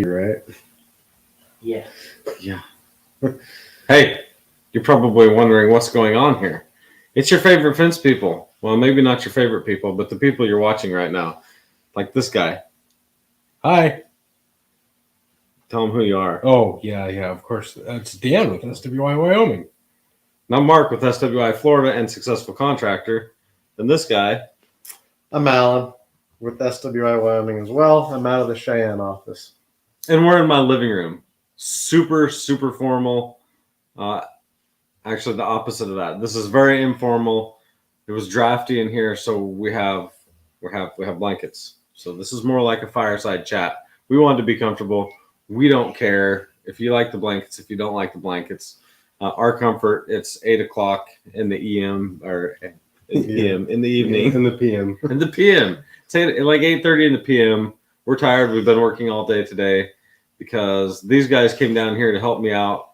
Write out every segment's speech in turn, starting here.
right? Yeah. Yeah. Hey, you're probably wondering what's going on here. It's your favorite fence people. Well, maybe not your favorite people, but the people you're watching right now. Like this guy. Hi. Tell him who you are. Oh, yeah, of course. That's Dan with SWI Wyoming. And I'm Mark with SWI Florida and Successful Contractor. And this guy. I'm Alan with SWI Wyoming as well. I'm out of the Cheyenne office. And we're in my living room. Super, super formal. Actually, the opposite of that. This is very informal. It was drafty in here, so we have blankets. So this is more like a fireside chat. We wanted to be comfortable. We don't care if you like the blankets, if you don't like the blankets. Our comfort. It's 8 o'clock in the EM or PM in the evening. In the PM. In the PM. It's like 8:30 in the PM. We're tired. We've been working all day today because these guys came down here to help me out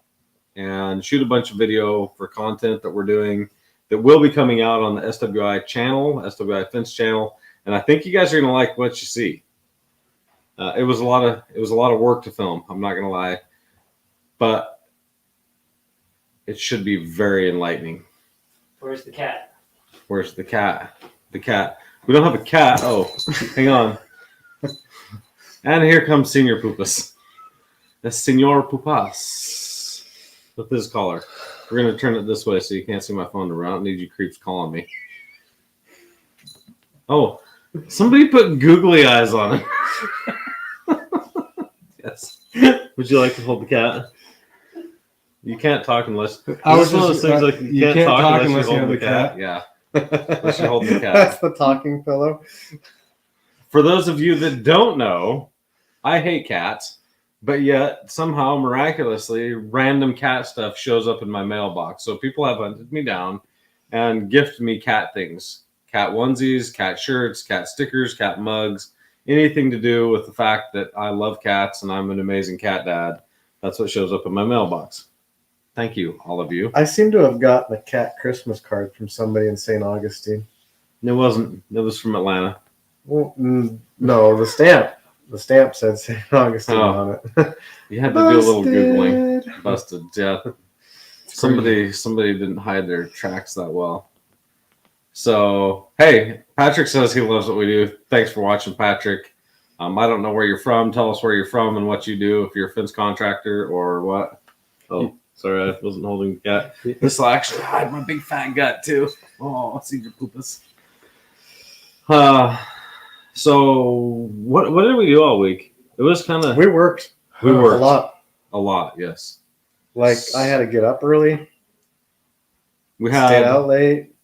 and shoot a bunch of video for content that we're doing that will be coming out on the SWI channel, SWI Fence channel. And I think you guys are gonna like what you see. It was a lot of work to film. I'm not gonna lie, but it should be very enlightening. Where's the cat? Where's the cat? The cat. We don't have a cat. Oh, hang on. And here comes Senor Pupas. The Senor Pupas with his collar. We're gonna turn it this way so you can't see my phone number. I don't need you creeps calling me. Oh, somebody put googly eyes on it. Yes. Would you like to hold the cat? You can't talk unless. I was one of those things like you can't talk unless you hold the cat. Yeah. Unless you hold the cat. That's the talking pillow. For those of you that don't know, I hate cats, but yet somehow miraculously random cat stuff shows up in my mailbox. So people have hunted me down and gifted me cat things. Cat onesies, cat shirts, cat stickers, cat mugs, anything to do with the fact that I love cats and I'm an amazing cat dad. That's what shows up in my mailbox. Thank you, all of you. I seem to have gotten a cat Christmas card from somebody in St. Augustine. It wasn't. It was from Atlanta. Well, no, the stamp. The stamp said St. Augustine on it. You had to do a little Googling. Busted, yeah. Somebody didn't hide their tracks that well. So, hey, Patrick says he loves what we do. Thanks for watching, Patrick. I don't know where you're from. Tell us where you're from and what you do, if you're a fence contractor or what. Oh, sorry, I wasn't holding the cat. This will actually hide my big fat gut, too. Oh, I see your poopas. So, what did we do all week? It was kind of... We worked. We worked. A lot. A lot, yes. Like, I had to get up early. We had... Stayed out late.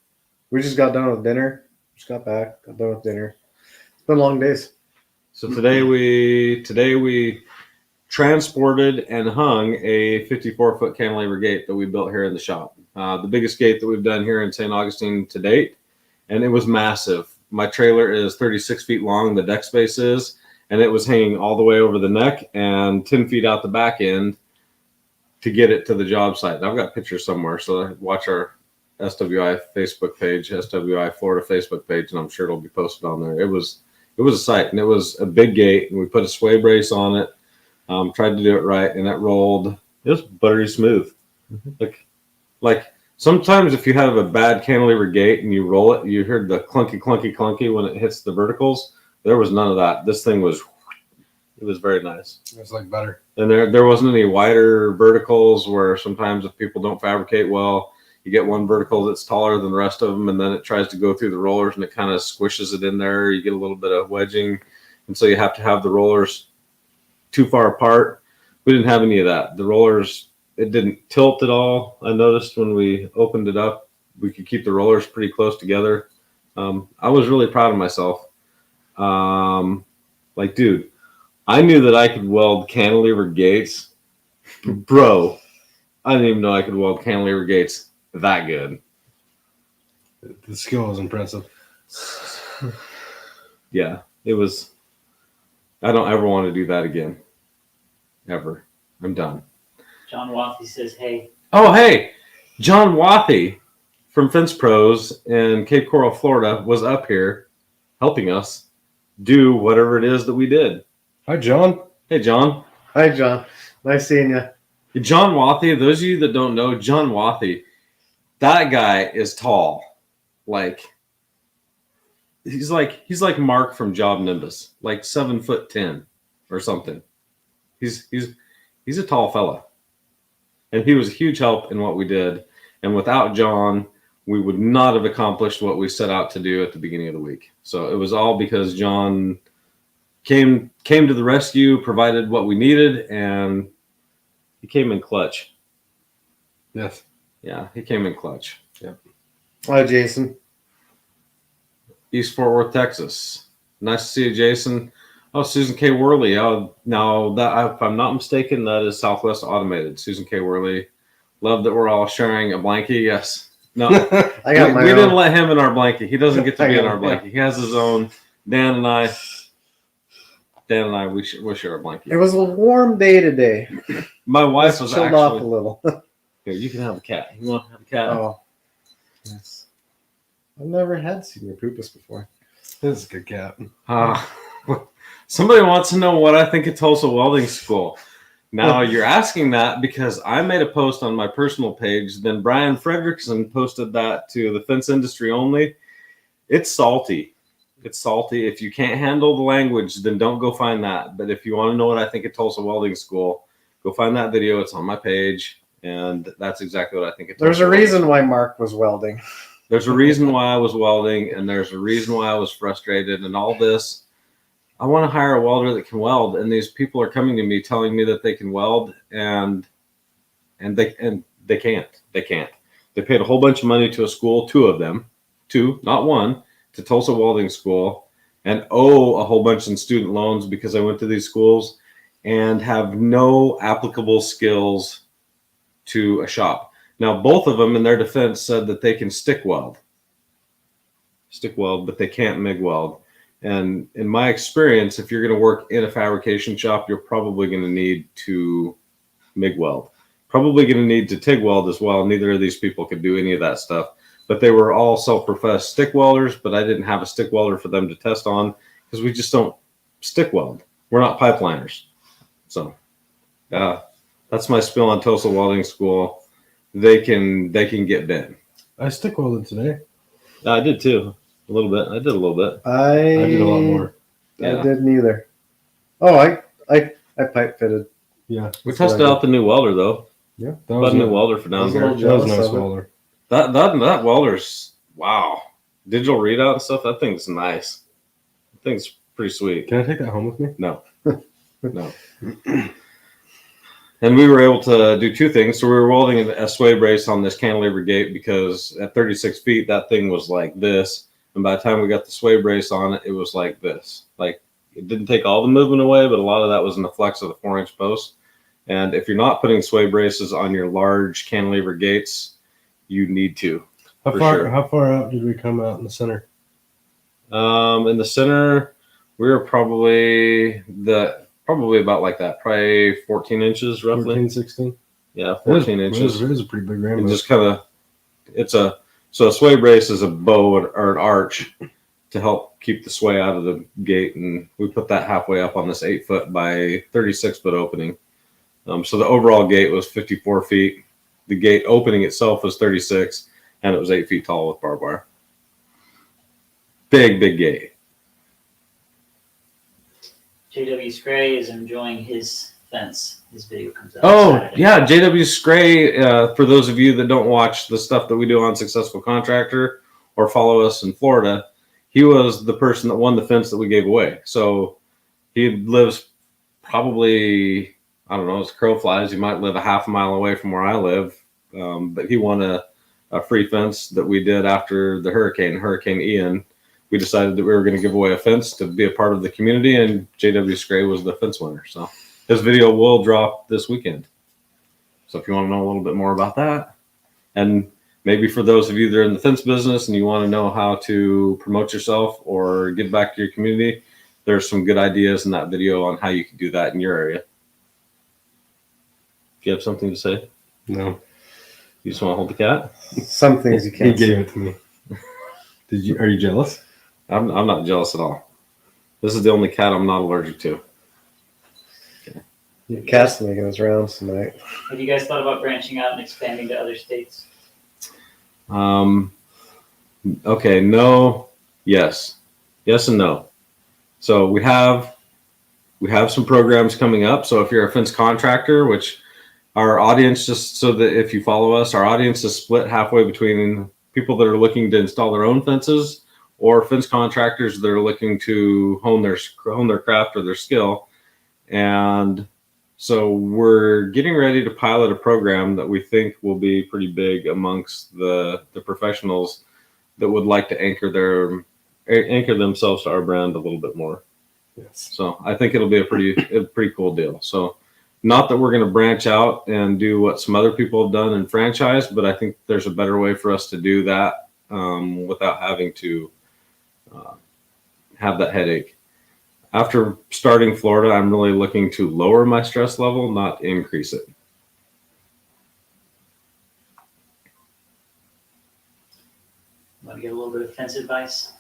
We just got done with dinner. Just got back. Got done with dinner. It's been long days. So today we transported and hung a 54-foot cantilever gate that we built here in the shop. The biggest gate that we've done here in St. Augustine to date, and it was massive. My trailer is 36 feet long, the deck space is, and it was hanging all the way over the neck and 10 feet out the back end to get it to the job site. And I've got pictures somewhere, so watch our SWI Facebook page, SWI Florida Facebook page, and I'm sure it'll be posted on there. It was a sight, and it was a big gate, and we put a sway brace on it, tried to do it right, and it rolled. It was buttery smooth. Mm-hmm. Like sometimes if you have a bad cantilever gate and you roll it, you heard the clunky, clunky, clunky when it hits the verticals. There was none of that. This thing was, it was very nice. It was like butter. And there wasn't any wider verticals where sometimes if people don't fabricate well, you get one vertical that's taller than the rest of them, and then it tries to go through the rollers and it kind of squishes it in there. You get a little bit of wedging, and so you have to have the rollers too far apart. We didn't have any of that. The rollers, it didn't tilt at all. I noticed when we opened it up, we could keep the rollers pretty close together. I was really proud of myself. Like, dude, I knew that I could weld cantilever gates. Bro, I didn't even know I could weld cantilever gates that good. The skill was impressive. Yeah, it was. I don't ever want to do that again. Ever. I'm done. John Wathy says, hey. Oh, hey. John Wathy from Fence Pros in Cape Coral, Florida was up here helping us do whatever it is that we did. Hi, John. Hey, John. Hi, John. Nice seeing you. John Wathy, those of you that don't know, John Wathy, that guy is tall. Like he's like Mark from Job Nimbus, like 7'10" or something. He's a tall fella. And he was a huge help in what we did. And without John, we would not have accomplished what we set out to do at the beginning of the week. So it was all because John came to the rescue, provided what we needed, and he came in clutch. Yes. Yeah, he came in clutch. Hi, Jason. East Fort Worth, Texas. Nice to see you, Jason. Oh, Susan K. Worley. Oh, now that if I'm not mistaken, that is Southwest Automated. Susan K. Worley. Love that we're all sharing a blankie. Yes. No, I got my we own. didn't let him in our blankie. He doesn't get to I be in got our it, blankie. He has his own. Dan and I, we'll share a blankie. It was a warm day today. My wife Just was chilled actually. off a little. Here, you can have a cat. You want to have a cat? Oh, yes. I've never had senior pupus before. This is a good cat. Somebody wants to know what I think of Tulsa Welding School. Now, you're asking that because I made a post on my personal page. Then Brian Fredrickson posted that to the fence industry only. It's salty. It's salty. If you can't handle the language, then don't go find that. But if you want to know what I think of Tulsa Welding School, go find that video. It's on my page. And that's exactly what I think of Tulsa There's a Welding reason why Mark was welding. There's a reason why I was welding, and there's a reason why I was frustrated, and all this. I want to hire a welder that can weld, and these people are coming to me telling me that they can weld, and they can't. They can't. They paid a whole bunch of money to a school, two, not one, to Tulsa Welding School, and owe a whole bunch in student loans because I went to these schools and have no applicable skills to a shop. Now, both of them, in their defense, said that they can stick weld, but they can't MIG weld. And in my experience, if you're going to work in a fabrication shop, you're probably going to need to MIG weld. Probably going to need to TIG weld as well. Neither of these people could do any of that stuff. But they were all self-professed stick welders, but I didn't have a stick welder for them to test on because we just don't stick weld. We're not pipeliners. So that's my spiel on Tulsa Welding School. They can get bent. I stick welded today. I did too. A little bit. I did a little bit. I did a lot more. Yeah. I didn't either. Oh, I pipe fitted. Yeah. We tested out the new welder though. Yeah. That was a new welder for down was a here. little That was a jealous nice of it. welder. That welder's wow. Digital readout and stuff. That thing's nice. That thing's pretty sweet. Can I take that home with me? No. No. And we were able to do two things. So we were welding a SWI brace on this cantilever gate because at 36 feet, that thing was like this. And by the time we got the sway brace on it, it was like this. Like it didn't take all the movement away, but a lot of that was in the flex of the 4-inch post. And if you're not putting sway braces on your large cantilever gates, you need to. How For far out did we come out in the center? In the center, we were probably about like that, probably 14 inches roughly. 14, 16? Yeah, 14 inches. It is a pretty big And rainbow. just kind of, so a sway brace is a bow or an arch to help keep the sway out of the gate. And we put that halfway up on this 8-foot by 36-foot opening. So the overall gate was 54 feet. The gate opening itself was 36, and it was 8 feet tall with barbed wire. Big gate. JW Scray is enjoying his fence. His video comes out. Oh, Saturday. yeah. JW Scray, for those of you that don't watch the stuff that we do on Successful Contractor or follow us in Florida, he was the person that won the fence that we gave away. So he lives probably, I don't know, as crow flies, he might live a half a mile away from where I live. But he won a free fence that we did after the Hurricane Ian. We decided that we were going to give away a fence to be a part of the community, and JW Scray was the fence winner. So his video will drop this weekend. So if you want to know a little bit more about that, and maybe for those of you that are in the fence business and you want to know how to promote yourself or give back to your community, there's some good ideas in that video on how you can do that in your area. Do you have something to say? No. You just want to hold the cat? Some things you He can't gave see. it to me. Are you jealous? I'm not jealous at all. This is the only cat I'm not allergic to. Your cat's making his rounds tonight. Have you guys thought about branching out and expanding to other states? Okay, no, yes, yes and no. So we have some programs coming up. So if you're a fence contractor, which our audience, just so that if you follow us, our audience is split halfway between people that are looking to install their own fences or fence contractors that are looking to hone their craft or their skill. And so we're getting ready to pilot a program that we think will be pretty big amongst the professionals that would like to anchor themselves to our brand a little bit more. Yes. So I think it'll be a pretty cool deal. So not that we're going to branch out and do what some other people have done in franchise, but I think there's a better way for us to do that without having to have that headache. After starting Florida, I'm really looking to lower my stress level, not increase it. Want to get a little bit of fence advice?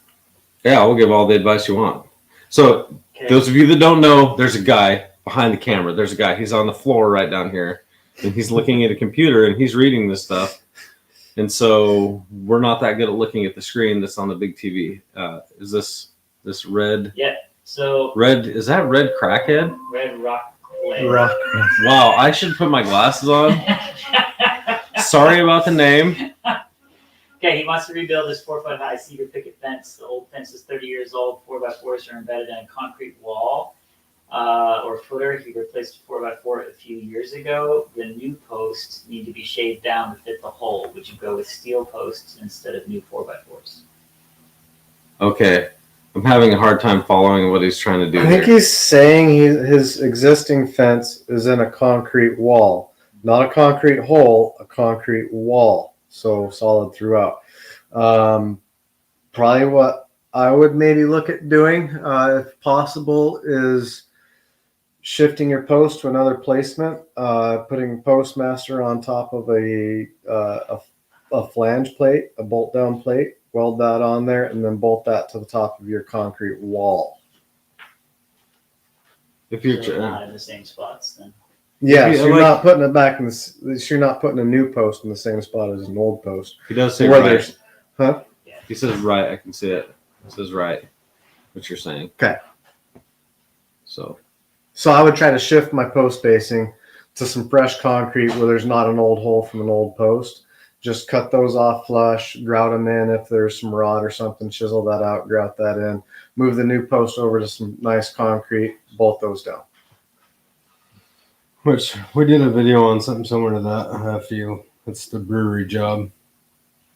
Yeah, we'll give all the advice you want. So Okay. those of you that don't know, there's a guy behind the camera. There's a guy. He's on the floor right down here, and he's looking at a computer and he's reading this stuff. And so we're not that good at looking at the screen that's on the big TV. Is this red? Yeah. So Red, is that red crackhead? red rock clay. Rock. Wow, I should put my glasses on. Sorry about the name. Okay, he wants to rebuild his 4-foot high cedar picket fence. The old fence is 30 years old. 4x4s are embedded in a concrete wall or footer. He replaced a 4x4 a few years ago. The new posts need to be shaved down to fit the hole. Would you go with steel posts instead of new 4x4s? Okay, I'm having a hard time following what he's trying to do I think here. he's saying his existing fence is in a concrete wall, not a concrete hole, a concrete wall. So solid throughout. Probably what I would maybe look at doing, if possible, is shifting your post to another placement, putting Postmaster on top of a flange plate, a bolt down plate, weld that on there, and then bolt that to the top of your concrete wall. If you're So not in the same spots then. Yeah, Yeah, so you're like- not putting it back in this. You're not putting a new post in the same spot as an old post. he does say Where right. there's- Huh? He says right. I can see it. It says right. What you're saying. Okay. So So I would try to shift my post spacing to some fresh concrete where there's not an old hole from an old post. Just cut those off flush, grout them in if there's some rot or something, chisel that out, grout that in, move the new post over to some nice concrete, bolt those down. Which we did a video on something similar to that. I feel it's the brewery job.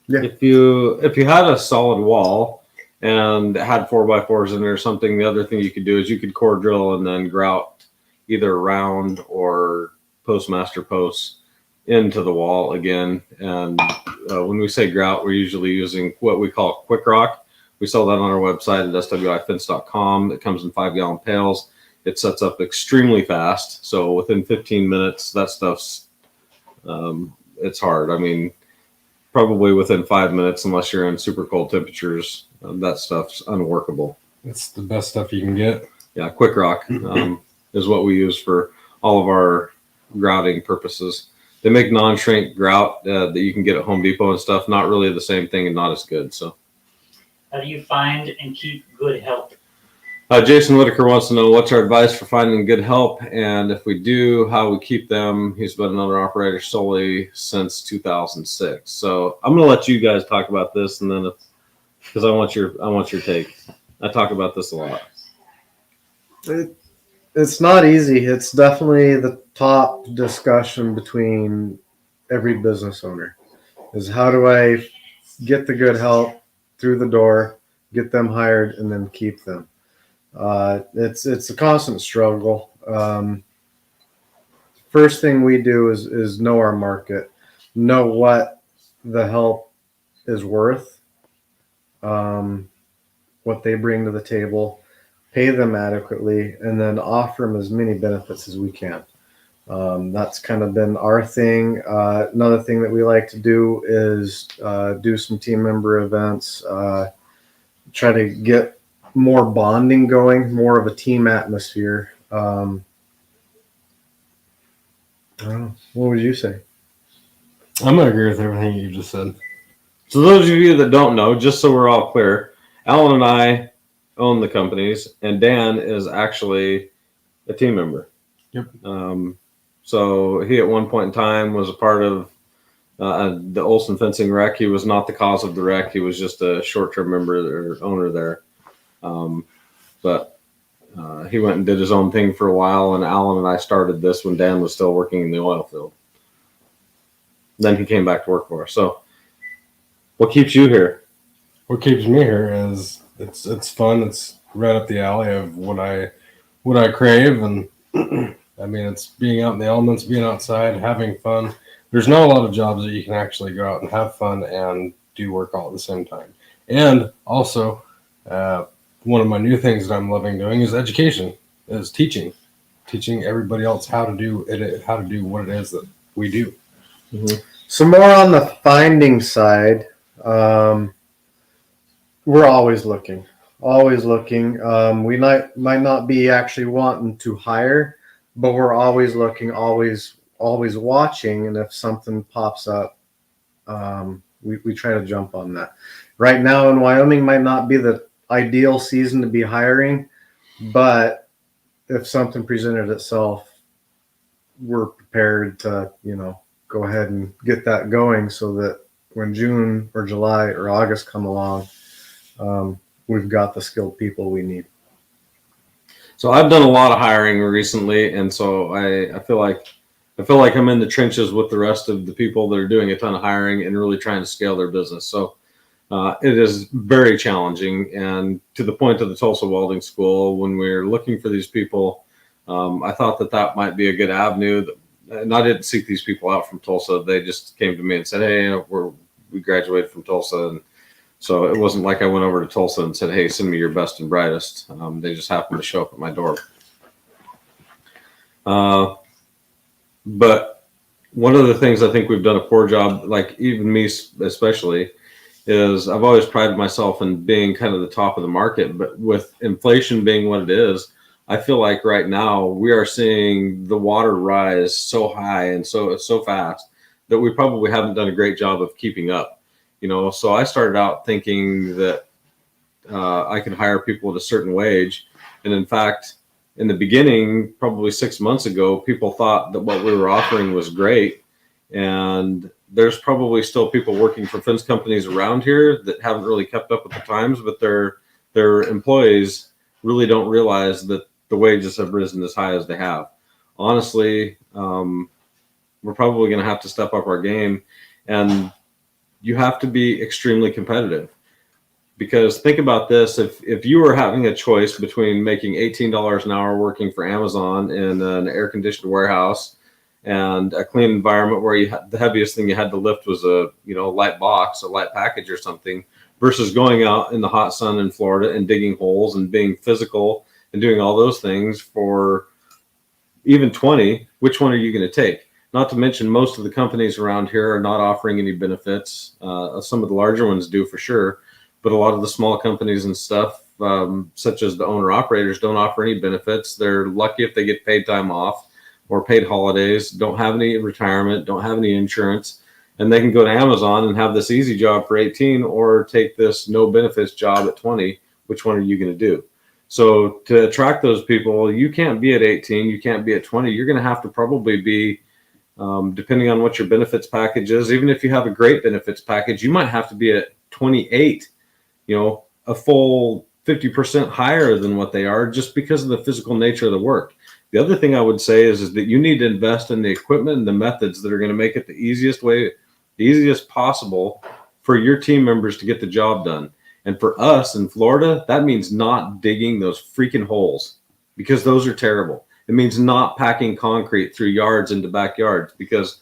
if you had a solid wall and had 4x4s in there or something, the other thing you could do is you could core drill and then grout either round or Postmaster posts into the wall again. And when we say grout, we're usually using what we call quick rock. We sell that on our website at swifence.com. It comes in 5-gallon pails. It sets up extremely fast. So within 15 minutes, that stuff's, it's hard. I mean, probably within 5 minutes, unless you're in super cold temperatures, that stuff's unworkable. It's the best stuff you can get. Yeah, quick rock is what we use for all of our grouting purposes. They make non-shrink grout that you can get at Home Depot and stuff. Not really the same thing and not as good. So, How do you find and keep good help? Jason Whitaker wants to know what's our advice for finding good help, and if we do, how we keep them. He's been another operator solely since 2006. So I'm going to let you guys talk about this, and then because I want your take. I talk about this a lot. It's not easy. It's definitely the top discussion between every business owner is how do I get the good help through the door, get them hired, and then keep them. It's a constant struggle. First thing we do is know our market, know what the help is worth, what they bring to the table, pay them adequately, and then offer them as many benefits as we can. That's kind of been our thing. Another thing that we like to do is do some team member events, try to get more bonding going, more of a team atmosphere. Oh, what would you say? I'm gonna agree with everything you just said. So those of you that don't know, just so we're all clear, Alan and I own the companies, and Dan is actually a team member. Yep. So he at one point in time was a part of the Olson fencing wreck. He was not the cause of the wreck. He was just a short-term member or owner there. But he went and did his own thing for a while, and Alan and I started this when Dan was still working in the oil field. Then he came back to work for us. So what keeps you here? What keeps me here is it's fun. It's right up the alley of what I crave, and I mean, it's being out in the elements, being outside, having fun. There's not a lot of jobs that you can actually go out and have fun and do work all at the same time. And also, one of my new things that I'm loving doing is education, is teaching everybody else how to do it, how to do what it is that we do. Mm-hmm. So more on the finding side, we're always looking. We might not be actually wanting to hire, but we're always looking, always watching. And if something pops up, we try to jump on that. Right now in Wyoming might not be the ideal season to be hiring, but if something presented itself, we're prepared to, go ahead and get that going so that when June or July or August come along, we've got the skilled people we need. So I've done a lot of hiring recently, and so I feel like I'm in the trenches with the rest of the people that are doing a ton of hiring and really trying to scale their business. So it is very challenging, and to the point of the Tulsa Welding School, when we're looking for these people, I thought that might be a good avenue. And I didn't seek these people out from Tulsa. They just came to me and said, "Hey, we graduated from Tulsa," and so it wasn't like I went over to Tulsa and said, "Hey, send me your best and brightest." They just happened to show up at my door. But one of the things I think we've done a poor job, like even me especially, is I've always prided myself in being kind of the top of the market. But with inflation being what it is, I feel like right now we are seeing the water rise so high and so fast that we probably haven't done a great job of keeping up. So I started out thinking that I could hire people at a certain wage. And in fact, in the beginning, probably 6 months ago, people thought that what we were offering was great. And there's probably still people working for fence companies around here that haven't really kept up with the times, but their employees really don't realize that the wages have risen as high as they have. Honestly, we're probably going to have to step up our game, and you have to be extremely competitive. Because think about this, if you were having a choice between making $18 an hour working for Amazon in an air-conditioned warehouse and a clean environment where the heaviest thing you had to lift was a light box, a light package or something, versus going out in the hot sun in Florida and digging holes and being physical and doing all those things for even 20, which one are you going to take? Not to mention most of the companies around here are not offering any benefits. Some of the larger ones do for sure, but a lot of the small companies and stuff, such as the owner operators, don't offer any benefits. They're lucky if they get paid time off or paid holidays, don't have any retirement, don't have any insurance, and they can go to Amazon and have this easy job for 18 or take this no benefits job at 20. Which one are you going to do? So to attract those people, you can't be at 18, you can't be at 20. You're going to have to probably be, depending on what your benefits package is, even if you have a great benefits package, you might have to be at 28, a full 50% higher than what they are just because of the physical nature of the work. The other thing I would say is that you need to invest in the equipment and the methods that are going to make it the easiest possible for your team members to get the job done. And for us in Florida, that means not digging those freaking holes, because those are terrible. It means not packing concrete through yards into backyards, because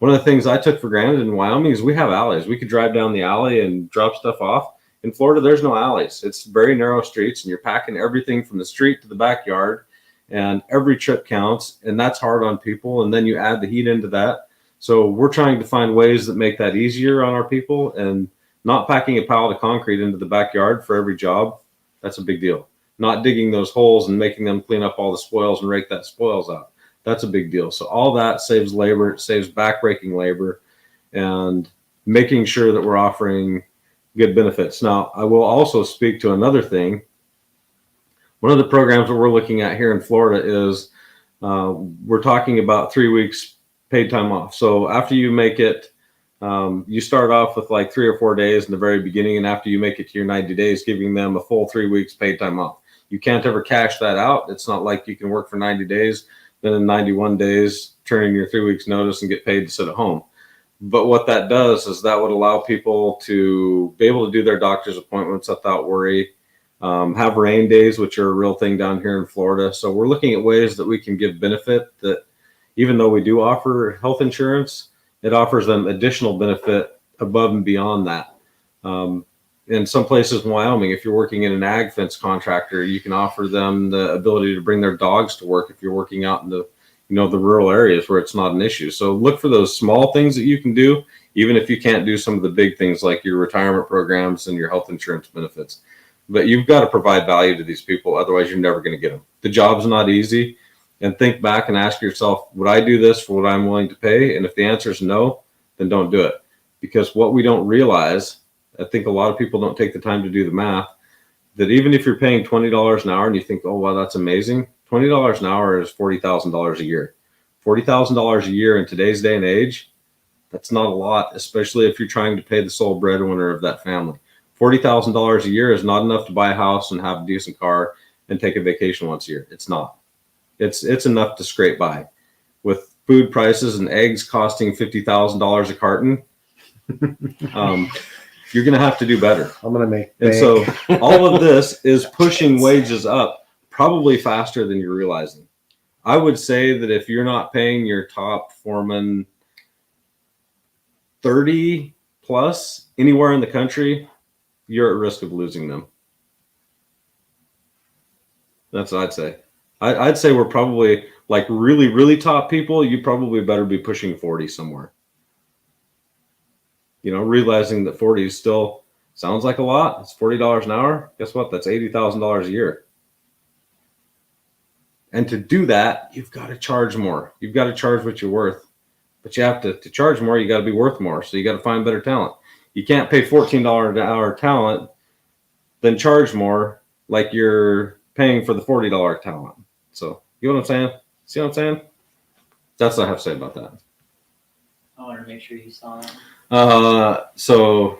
one of the things I took for granted in Wyoming is we have alleys. We could drive down the alley and drop stuff off. In Florida, there's no alleys. It's very narrow streets, and you're packing everything from the street to the backyard, and every trip counts, and that's hard on people. And then you add the heat into that. So we're trying to find ways that make that easier on our people, and not packing a pallet of concrete into the backyard for every job. That's a big deal. Not digging those holes and making them clean up all the spoils and rake that spoils out. That's a big deal. So all that saves labor, it saves backbreaking labor, and making sure that we're offering good benefits. Now, I will also speak to another thing. One of the programs that we're looking at here in Florida is we're talking about 3 weeks paid time off. So after you make it, you start off with like 3 or 4 days in the very beginning, and after you make it to your 90 days, giving them a full 3 weeks paid time off. You can't ever cash that out. It's not like you can work for 90 days, then in 91 days, turn in your 3 weeks notice and get paid to sit at home. But what that does is that would allow people to be able to do their doctor's appointments without worry, have rain days, which are a real thing down here in Florida. So we're looking at ways that we can give benefit that even though we do offer health insurance, it offers them additional benefit above and beyond that. In some places in Wyoming, if you're working in an ag fence contractor, you can offer them the ability to bring their dogs to work if you're working out in the rural areas where it's not an issue. So look for those small things that you can do, even if you can't do some of the big things like your retirement programs and your health insurance benefits. But you've got to provide value to these people. Otherwise, you're never going to get them. The job's not easy. And think back and ask yourself, would I do this for what I'm willing to pay? And if the answer is no, then don't do it. Because what we don't realize, I think a lot of people don't take the time to do the math, that even if you're paying $20 an hour and you think, oh, wow, that's amazing. $20 an hour is $40,000 a year. $40,000 a year in today's day and age, that's not a lot, especially if you're trying to pay the sole breadwinner of that family. $40,000 a year is not enough to buy a house and have a decent car and take a vacation once a year. It's not. It's enough to scrape by. With food prices and eggs costing $50,000 a carton, you're going to have to do better. I'm going to make And so all of this is pushing wages up probably faster than you're realizing. I would say that if you're not paying your top foreman 30 plus anywhere in the country, you're at risk of losing them. That's what I'd say. I'd say we're probably like really, really top people. You probably better be pushing 40 somewhere. Realizing that 40 still sounds like a lot. It's $40 an hour. Guess what? That's $80,000 a year. And to do that, you've got to charge more. You've got to charge what you're worth. But you have to charge more, you got to be worth more. So you got to find better talent. You can't pay $14 an hour talent, then charge more like you're paying for the $40 talent. So, you know what I'm saying? See what I'm saying? That's what I have to say about that. I wanted to make sure you saw that. So,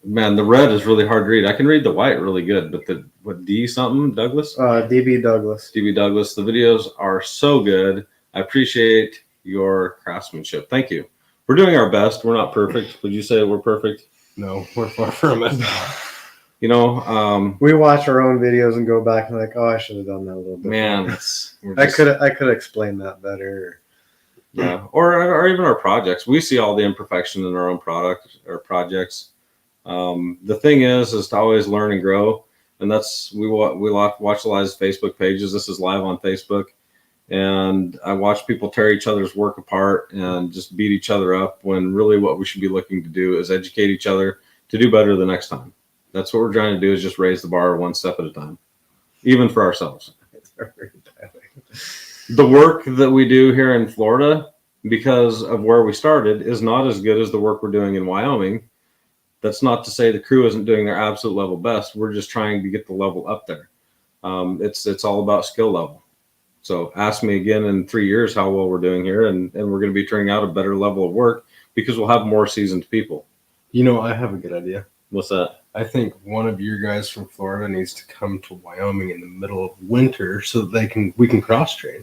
man, the red is really hard to read. I can read the white really good, but D something, Douglas? DB Douglas. DB Douglas. The videos are so good. I appreciate your craftsmanship. Thank you. We're doing our best. We're not perfect. Would you say we're perfect? No, we're far from it. We watch our own videos and go back and like, oh, I should have done that a little bit. Man, I could explain that better. Yeah, or even our projects. We see all the imperfection in our own product or projects. The thing is to always learn and grow, and that's we watch a lot of Facebook pages. This is live on Facebook, and I watch people tear each other's work apart and just beat each other up. When really, what we should be looking to do is educate each other to do better the next time. That's what we're trying to do, is just raise the bar one step at a time, even for ourselves. The work that we do here in Florida, because of where we started, is not as good as the work we're doing in Wyoming. That's not to say the crew isn't doing their absolute level best. We're just trying to get the level up there. It's all about skill level. So ask me again in 3 years how well we're doing here, and we're going to be turning out a better level of work because we'll have more seasoned people. I have a good idea. What's that? I think one of your guys from Florida needs to come to Wyoming in the middle of winter so that we can cross train.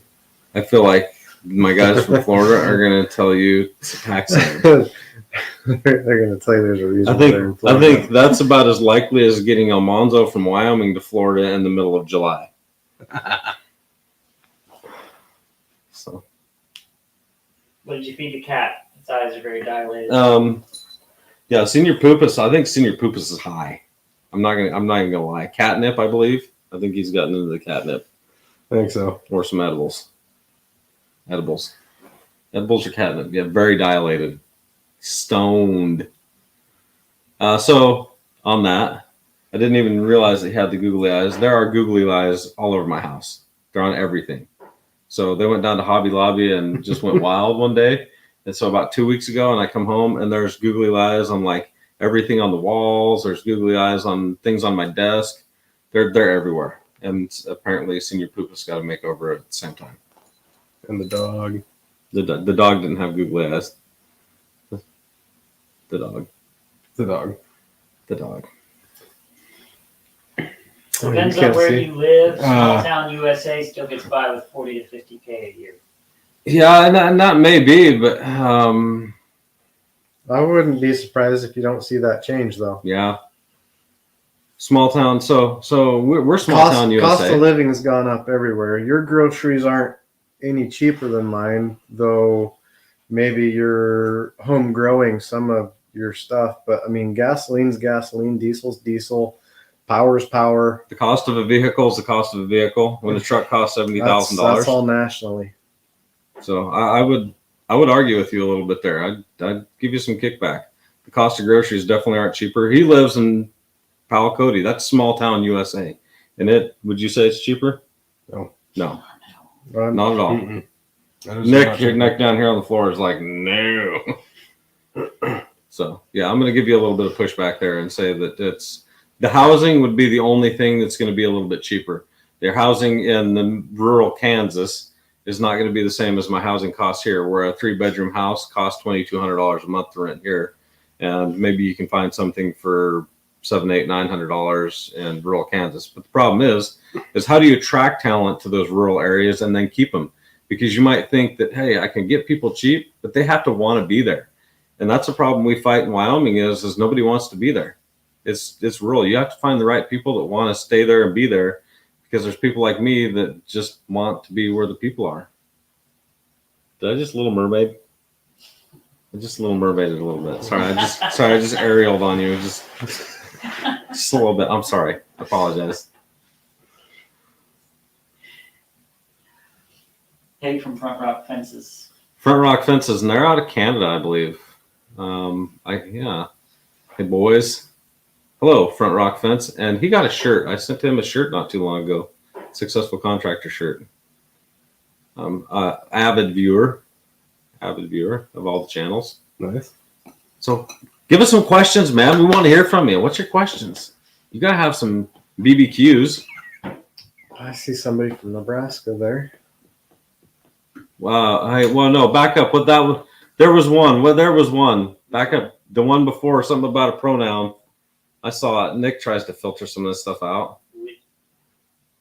I feel like my guys from Florida are going to tell you to pack sand. They're going to tell you there's a reason. I think that's about as likely as getting Almanzo from Wyoming to Florida in the middle of July. So, What did you feed the cat? Its eyes are very dilated. Yeah, senior pupus. I think senior pupus is high. I'm not even gonna lie. Catnip, I believe. I think he's gotten into the catnip. I think so. Or some edibles. Edibles or catnip. Yeah, very dilated. Stoned. So on that, I didn't even realize that he had the googly eyes. There are googly eyes all over my house. They're on everything. So they went down to Hobby Lobby and just went wild one day. And so about 2 weeks ago, and I come home and there's googly eyes on like everything on the walls. There's googly eyes on things on my desk. They're everywhere. And apparently Senior Poopa's got to make over at the same time. And the dog. The dog didn't have googly eyes. The dog. The dog. The dog. Depends you on can't where see. you live. Small town USA still gets by with 40 to 50K a year. Yeah, and that may be, but I wouldn't be surprised if you don't see that change, though. yeah. Small town. So we're small town USA. Cost of living has gone up everywhere. Your groceries aren't any cheaper than mine, though maybe you're home growing some of your stuff. But I mean, gasoline's gasoline, diesel's diesel, power's power. The cost of a vehicle is the cost of a vehicle. When a truck costs $70,000, That's all nationally. so I would argue with you a little bit there. I'd give you some kickback. The cost of groceries definitely aren't cheaper. He lives in Powell Cody. That's small town USA. And would you say it's cheaper? No, not at all. Mm-mm. That is Nick, not your cheap. neck down here on the floor is like, no. So yeah, I'm going to give you a little bit of pushback there and say that the housing would be the only thing that's going to be a little bit cheaper. Their housing in the rural Kansas is not going to be the same as my housing costs here, where a 3-bedroom house costs $2,200 a month to rent here, and maybe you can find something for $700, $800, $900 in rural Kansas. But the problem is how do you attract talent to those rural areas and then keep them? Because you might think that, hey, I can get people cheap, but they have to want to be there. And that's a problem we fight in Wyoming is nobody wants to be there. It's rural. You have to find the right people that want to stay there and be there, because there's people like me that just want to be where the people are. Did I just Little Mermaid? I just Little Mermaided a little bit. Sorry, I just aerialed on you. Just a little bit. I'm sorry. I apologize. Hey, from Front Rock Fences. Front Rock Fences, and they're out of Canada, I believe. Hey boys, hello, Front Rock Fence, and he got a shirt. I sent him a shirt not too long ago, successful contractor shirt. Avid viewer of all the channels. Nice. So give us some questions, man. We want to hear from you. What's your questions? You gotta have some BBQs. I see somebody from Nebraska there. Wow. No, back up. What that was? There was one. Well, there was one. Back up. The one before, something about a pronoun. I saw it. Nick tries to filter some of this stuff out.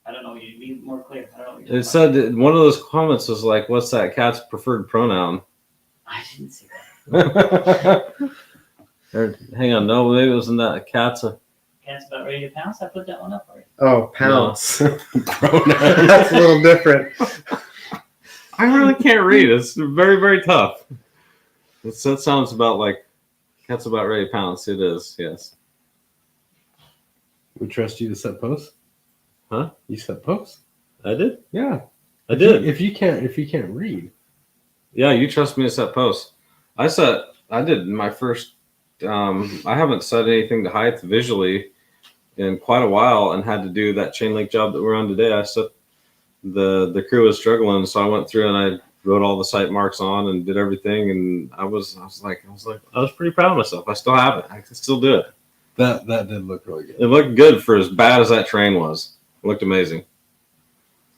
I don't know. You be more clear. I don't know what It said that one of those comments was like, "What's that cat's preferred pronoun?" I didn't see that. Hang on. No, maybe it wasn't that. Cat's About ready to pounce. I put that one up already. Oh, pounce. Pronoun. That's a little different. I really can't read. It's very, very tough. That sounds about like cat's about ready to pounce. It is, yes. We trust you to set posts. Huh? You set posts? I did. Yeah. I did. If you can't read. Yeah, you trust me to set posts. I did my first. I haven't set anything to height visually in quite a while, and had to do that Chainlink job that we're on today. I set the crew was struggling, so I went through and I wrote all the site marks on and did everything, and I was pretty proud of myself. I still have it. I can still do it. That did look really good. It looked good for as bad as that train was. It looked amazing.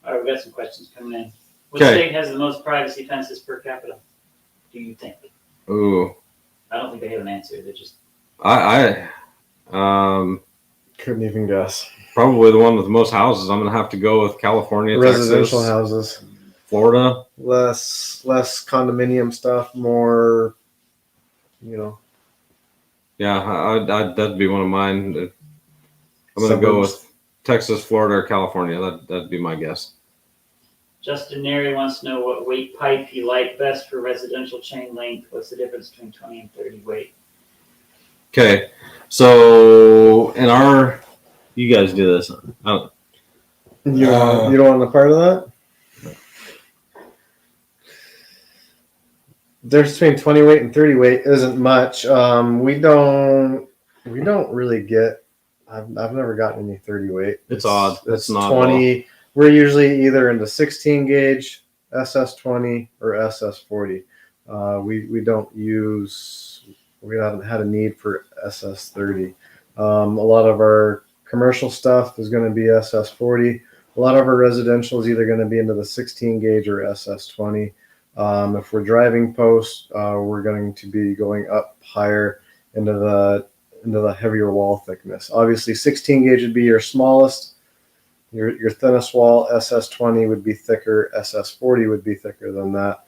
All right, we got some questions coming in. What Okay. state has the most privacy fences per capita? Do you think? Ooh, I don't think they have an answer. They're just I Couldn't even guess. probably the one with the most houses. I'm gonna have to go with California, Residential Texas, houses. Florida. Less condominium stuff, more, Yeah, that'd be one of mine. I'm gonna go Suburbs. with Texas, Florida, or California. That'd be my guess. Justin Neri wants to know what weight pipe you like best for residential chain link. What's the difference between 20 and 30 weight? Okay, so you guys do this. You don't want a part of that? Difference between 20 weight and 30 weight isn't much. We don't really get. I've never gotten any 30 weight. It's odd. It's Not 20. We're usually either into 16 gauge SS20 or SS40. We haven't had a need for SS30. A lot of our commercial stuff is going to be SS40. A lot of our residential is either going to be into the 16 gauge or SS20. If we're driving posts, we're going to be going up higher into the heavier wall thickness. Obviously, 16 gauge would be your smallest, your thinnest wall. SS20 would be thicker. SS40 would be thicker than that.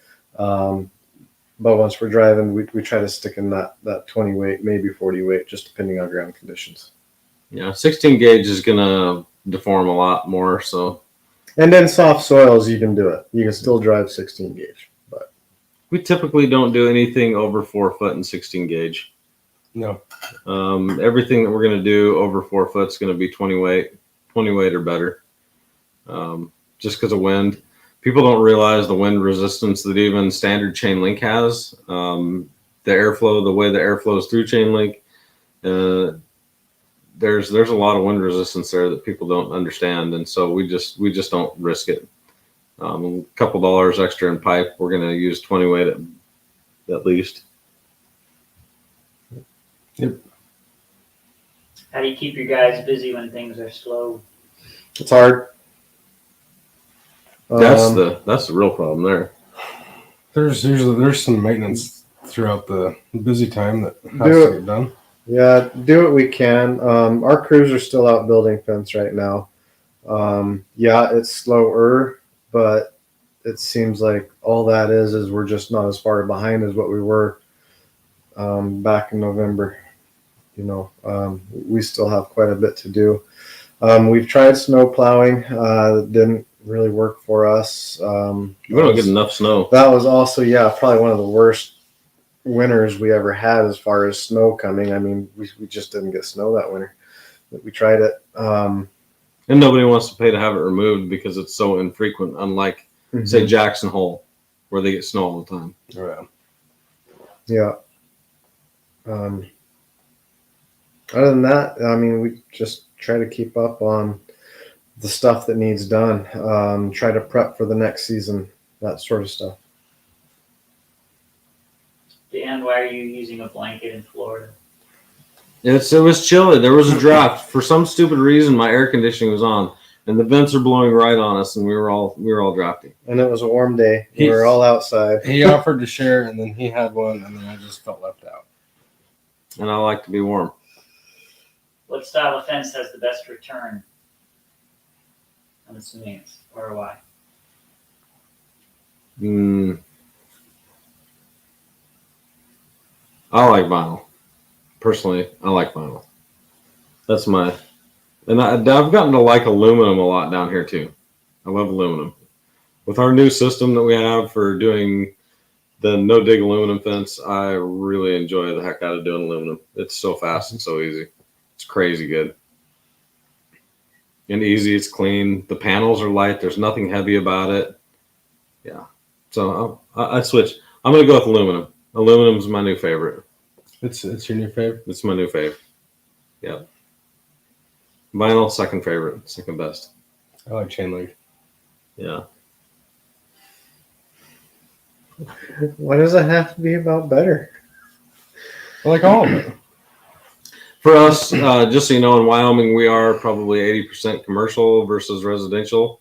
But once we're driving, we try to stick in that 20 weight, maybe 40 weight, just depending on ground conditions. Yeah, 16 gauge is gonna deform a lot more. So, and then soft soils, you can do it. You can still drive 16 gauge, but we typically don't do anything over 4 foot in 16 gauge. No. Everything that we're gonna do over 4 foot is gonna be 20 weight or better. Just because of wind. People don't realize the wind resistance that even standard Chainlink has. The airflow, the way the air flows through Chainlink, there's a lot of wind resistance there that people don't understand, and so we just don't risk it. A couple dollars extra in pipe, we're going to use 20 weight at least. Yep. How do you keep your guys busy when things are slow? it's hard. That's the real problem there. There's some maintenance throughout the busy time that has to get done. Yeah, do what we can. Our crews are still out building fence right now. Yeah, it's slower, but it seems like all that is we're just not as far behind as what we were back in November. You know, we still have quite a bit to do. We've tried snow plowing. It didn't really work for us. We don't get enough snow. That was also, probably one of the worst winters we ever had as far as snow coming. I mean, we just didn't get snow that winter. But we tried it. And nobody wants to pay to have it removed because it's so infrequent, unlike, say, Jackson Hole, where they get snow all the time. Yeah. Other than that, I mean, we just try to keep up on the stuff that needs done. Try to prep for the next season, that sort of stuff. Dan, why are you using a blanket in Florida? It was chilly. There was a draft. For some stupid reason, my air conditioning was on, and the vents are blowing right on us, and we were all drafting. And it was a warm day. We were all outside. He offered to share, and then he had one, and then I just felt left out. And I like to be warm. What style of fence has the best return? I'm assuming it's ROI. I like vinyl. Personally, I like vinyl. That's and I've gotten to like aluminum a lot down here too. I love aluminum. With our new system that we have for doing the no-dig aluminum fence, I really enjoy the heck out of doing aluminum. It's so fast and so easy. It's crazy good. And easy, it's clean. The panels are light. There's nothing heavy about it. Yeah. So I switch. I'm going to go with aluminum. Aluminum's my new favorite. It's your new favorite? It's my new fave. Yeah. Vinyl, second favorite. Second best. I like Chainlink. Yeah. Why does it have to be about better? I like all of it. For us, just so you know, in Wyoming, we are probably 80% commercial versus residential.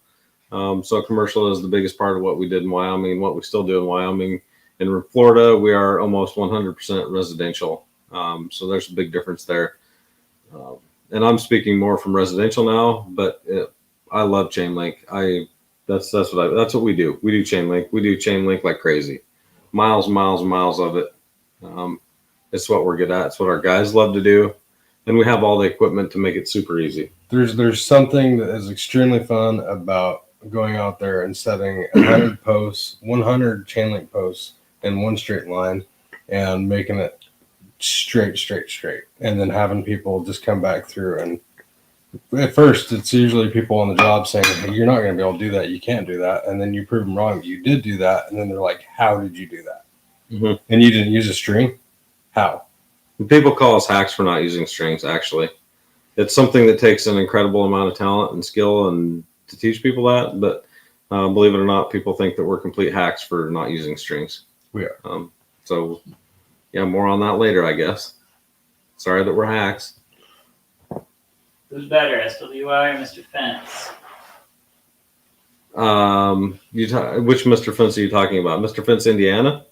So commercial is the biggest part of what we did in Wyoming and what we still do in Wyoming. In Florida, we are almost 100% residential. So there's a big difference there. And I'm speaking more from residential now, but I love Chainlink. That's what we do. We do Chainlink. We do Chainlink like crazy. Miles of it. It's what we're good at. It's what our guys love to do. And we have all the equipment to make it super easy. There's something that is extremely fun about going out there and setting 100 posts, 100 Chainlink posts in one straight line and making it straight. And then having people just come back through. And at first, it's usually people on the job saying, hey, you're not going to be able to do that. You can't do that. And then you prove them wrong. You did do that. And then they're like, how did you do that? Mm-hmm. And you didn't use a string? How? People call us hacks for not using strings, actually. It's something that takes an incredible amount of talent and skill and to teach people that. But Believe it or not, people think that we're complete hacks for not using strings. We are. So, yeah, more on that later, I guess. Sorry that we're hacks. Who's better, SWI or Mr. Fence? Which Mr. Fence are you talking about? Mr. Fence, Indiana?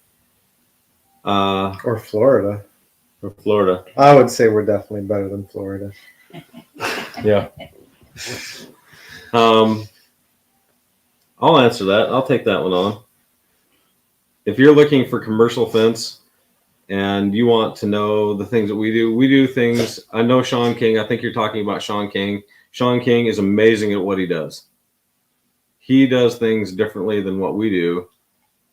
Or Florida. Or Florida? I would say we're definitely better than Florida. Yeah. I'll answer that. I'll take that one on. If you're looking for commercial fence and you want to know the things that we do things. I know Sean King. I think you're talking about Sean King. Sean King is amazing at what he does. He does things differently than what we do.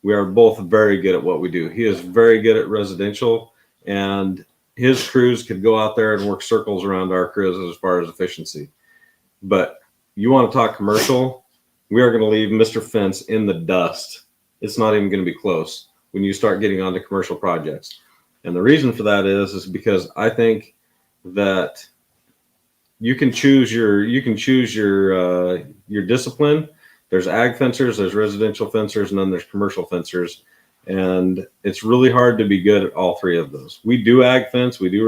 We are both very good at what we do. He is very good at residential, and his crews could go out there and work circles around our crews as far as efficiency. But you want to talk commercial, we are going to leave Mr. Fence in the dust. It's not even going to be close when you start getting onto commercial projects. And the reason for that is because I think that you can choose your discipline. There's ag fencers, there's residential fencers, and then there's commercial fencers. And it's really hard to be good at all three of those. We do ag fence, we do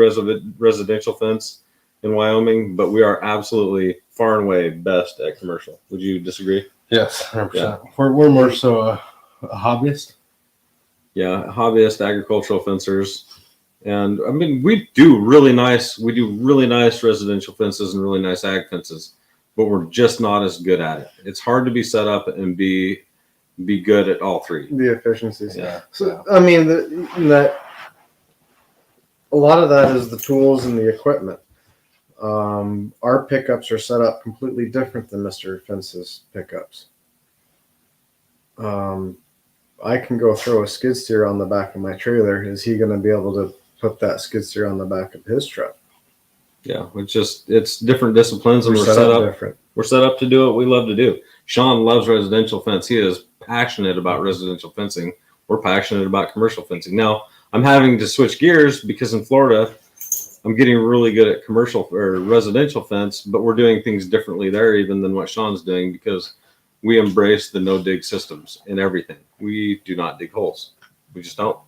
residential fence in Wyoming, but we are absolutely far and away best at commercial. Would you disagree? Yes, 100%. Yeah. We're more so a hobbyist. Yeah, hobbyist agricultural fencers. And I mean, we do really nice residential fences and really nice ag fences, but we're just not as good at it. It's hard to be set up and be good at all three. The efficiencies. Yeah. So, I mean, that a lot of that is the tools and the equipment. Our pickups are set up completely different than Mr. Fence's pickups. I can go throw a skid steer on the back of my trailer. Is he going to be able to put that skid steer on the back of his truck? Yeah, it's different disciplines, and we're set up different. We're set up to do what we love to do. Sean loves residential fence. He is passionate about residential fencing. We're passionate about commercial fencing. Now, I'm having to switch gears because in Florida, I'm getting really good at commercial or residential fence, but we're doing things differently there even than what Sean's doing because we embrace the no dig systems in everything. We do not dig holes. We just don't.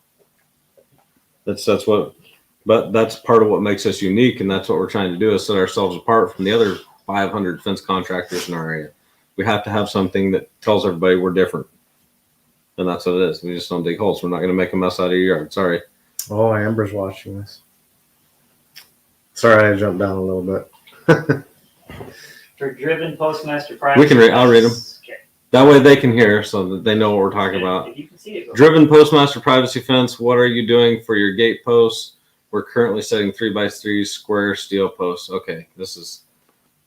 But that's part of what makes us unique, and that's what we're trying to do is set ourselves apart from the other 500 fence contractors in our area. We have to have something that tells everybody we're different, and that's what it is. We just don't dig holes. We're not going to make a mess out of your yard. Sorry. Oh, Amber's watching this. Sorry, I jumped down a little bit. For driven postmaster privacy. We can read. I'll read them. Okay. That way they can hear, so that they know what we're talking about. If you can see it, Driven postmaster privacy fence. What are you doing for your gate posts? We're currently setting 3x3 square steel posts. Okay, this is,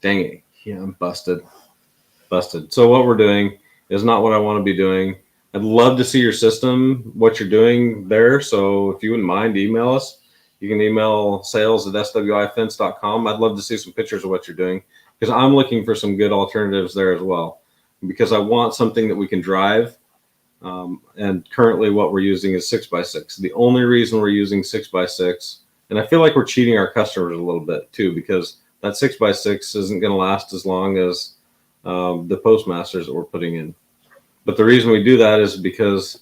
dang it. Yeah, I'm busted. So what we're doing is not what I want to be doing. I'd love to see your system, what you're doing there. So if you wouldn't mind, email us. You can email sales@swifence.com. I'd love to see some pictures of what you're doing because I'm looking for some good alternatives there as well. Because I want something that we can drive. And currently what we're using is 6x6. The only reason we're using 6x6, and I feel like we're cheating our customers a little bit too, because that 6x6 isn't going to last as long as the postmasters that we're putting in. But the reason we do that is because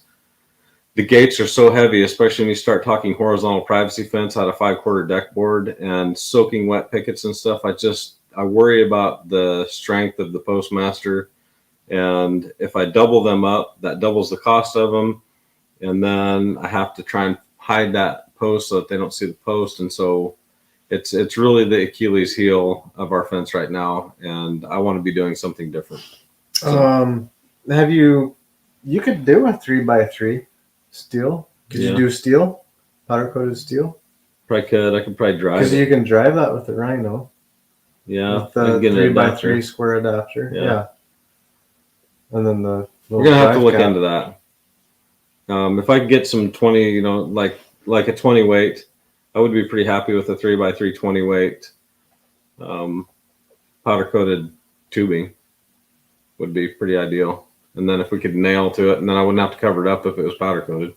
the gates are so heavy, especially when you start talking horizontal privacy fence out of 5/4 deck board and soaking wet pickets and stuff. I worry about the strength of the postmaster. And if I double them up, that doubles the cost of them. And then I have to try and hide that post so that they don't see the post. And so it's really the Achilles heel of our fence right now. And I want to be doing something different. So, you could do a 3x3 steel. Could you do steel? Powder coated steel? Probably could. I could probably drive Because you can drive that with the Rhino. Yeah. With the 3x3 square adapter. Yeah. And then we're gonna have to look into that. If I could get some 20, like a 20 weight, I would be pretty happy with a 3x3 20 weight powder coated tubing. Would be pretty ideal. And then if we could nail to it, and then I wouldn't have to cover it up if it was powder coated.